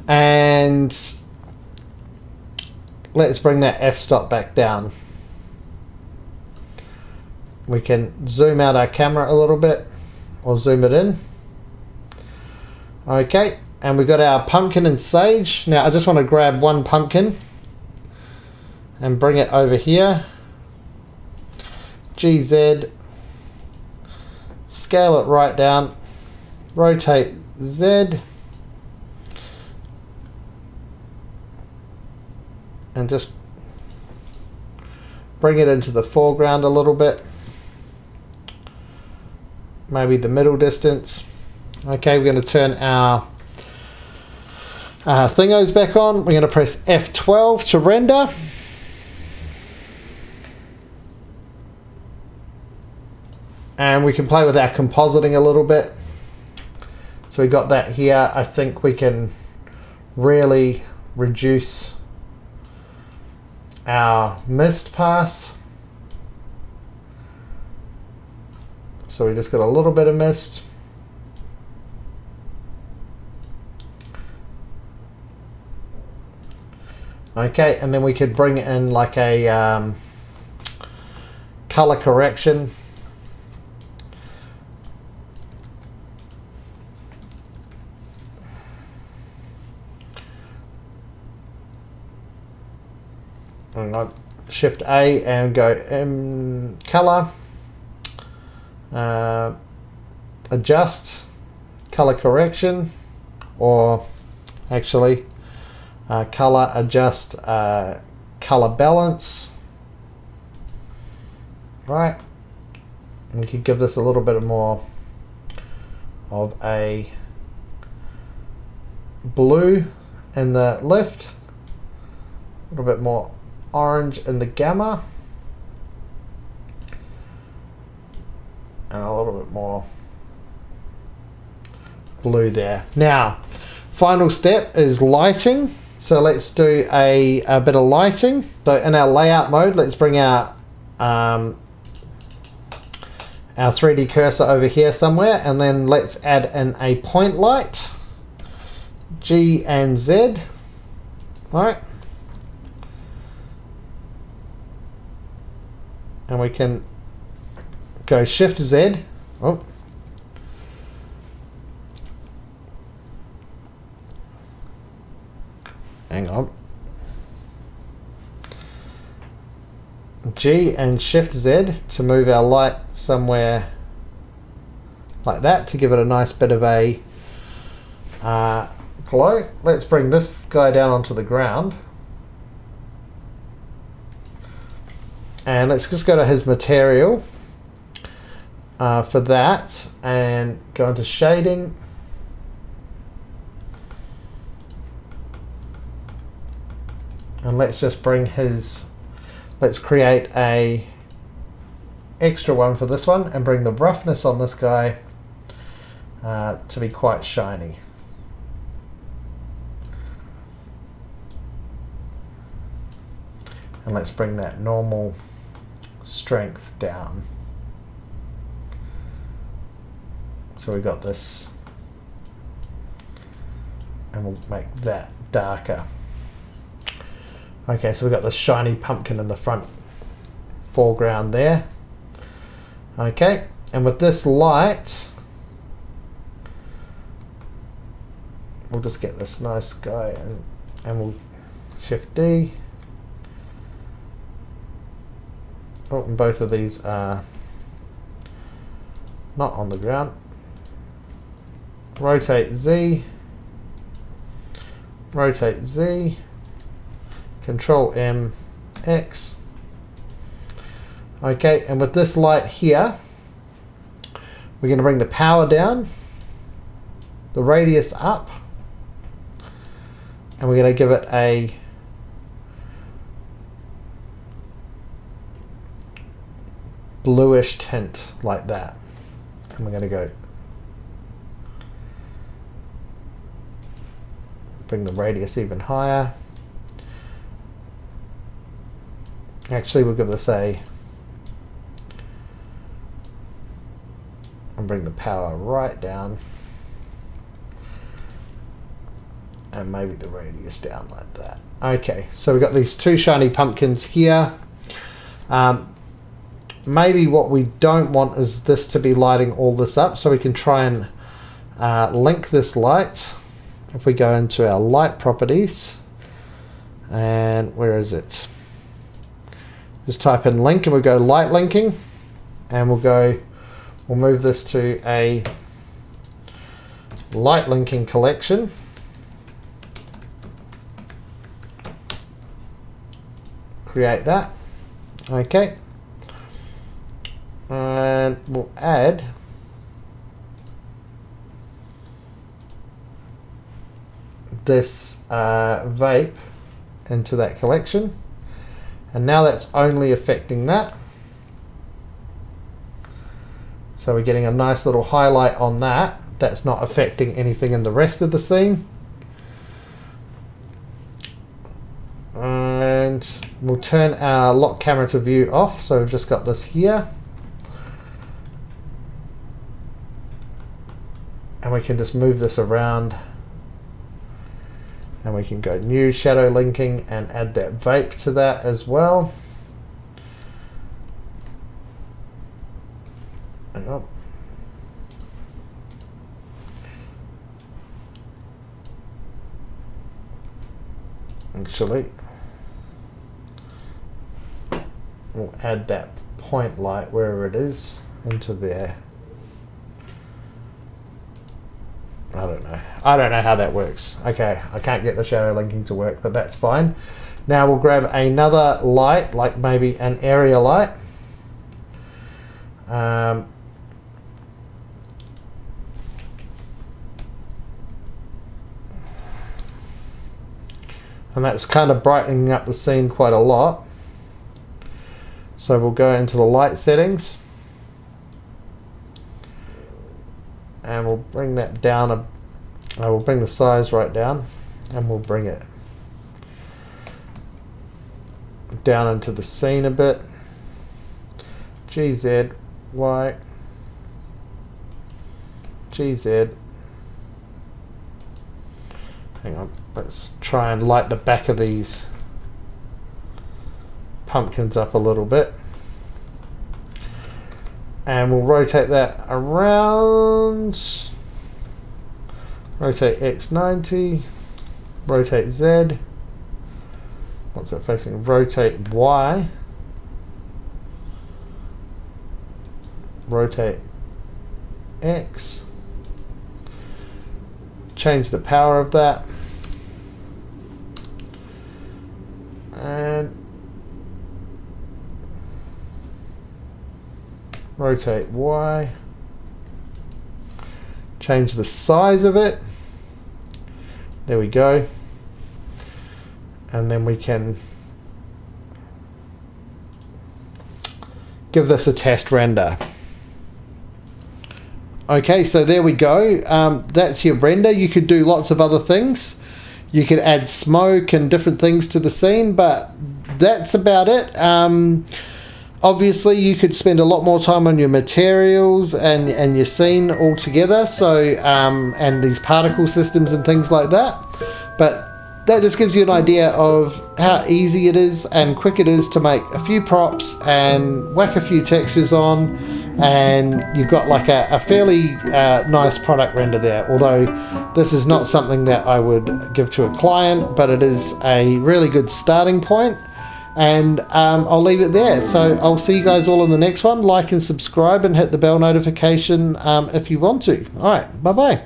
and let's bring that f-stop back down. We can zoom out our camera a little bit, or zoom it in. Okay, and we've got our pumpkin and sage. Now I just want to grab one pumpkin and bring it over here. GZ, scale it right down, rotate Z, and just bring it into the foreground a little bit. Maybe the middle distance. Okay, we're going to turn our thingos back on. We're going to press F12 to render. And we can play with our compositing a little bit. So we got that here. I think we can really reduce our mist pass. So we just got a little bit of mist. Okay, and then we could bring in like a color correction. Hang on, Shift A and go in color. Adjust color correction, or actually color adjust color balance. Right, and we could give this a little bit more of a blue in the left, a little bit more orange in the gamma, and a little bit more blue there. Now, final step is lighting. So let's do a bit of lighting. So in our layout mode, let's bring our 3D cursor over here somewhere, and then let's add in a point light, G and Z, right? And we can go Shift Z. Oh. Hang on. G and Shift Z to move our light somewhere like that to give it a nice bit of a glow. Let's bring this guy down onto the ground. And let's just go to his material for that and go into shading. And let's just bring his, let's create a extra one for this one and bring the roughness on this guy to be quite shiny. And let's bring that normal strength down. So we got this, and we'll make that darker. Okay, so we've got this shiny pumpkin in the front foreground there. Okay, and with this light, we'll just get this nice guy and we'll Shift D. Oh, and both of these are not on the ground. Rotate Z. Rotate Z. Control M, X. Okay, and with this light here, we're going to bring the power down, the radius up, and we're going to give it a bluish tint like that. And we're going to go bring the radius even higher. Actually, we'll give this a, and bring the power right down, and maybe the radius down like that. Okay, so we've got these two shiny pumpkins here. Maybe what we don't want is this to be lighting all this up, so we can try and link this light. If we go into our light properties, and where is it? Just type in link and we'll go light linking, and we'll move this to a light linking collection. create that. Okay, and we'll add this vape into that collection, and now that's only affecting that, so we're getting a nice little highlight on that. That's not affecting anything in the rest of the scene. And we'll turn our lock camera to view off, so we've just got this here, and we can just move this around, and we can go new shadow linking and add that vape to that as well. Hang on. Actually, we'll add that point light wherever it is into there. I don't know how that works. Okay, I can't get the shadow linking to work, but that's fine. Now we'll grab another light, like maybe an area light. And that's kind of brightening up the scene quite a lot. So we'll go into the light settings, and we'll bring that down. We'll bring the size right down, and we'll bring it down into the scene a bit. GZ, Y, GZ. Hang on, let's try and light the back of these pumpkins up a little bit. And we'll rotate that around. Rotate X 90. Rotate Z. What's that facing? Rotate Y. Rotate X. Change the power of that. And rotate Y. Change the size of it. There we go. And then we can give this a test render. Okay, so there we go. That's your render. You could do lots of other things. You could add smoke and different things to the scene, but that's about it. Obviously, you could spend a lot more time on your materials and your scene altogether. So, and these particle systems and things like that. But that just gives you an idea of how easy it is and quick it is to make a few props and whack a few textures on, and you've got like a fairly nice product render there. Although this is not something that I would give to a client, but it is a really good starting point. And I'll leave it there. So I'll see you guys all in the next one. Like and subscribe and hit the bell notification if you want to. All right, bye-bye.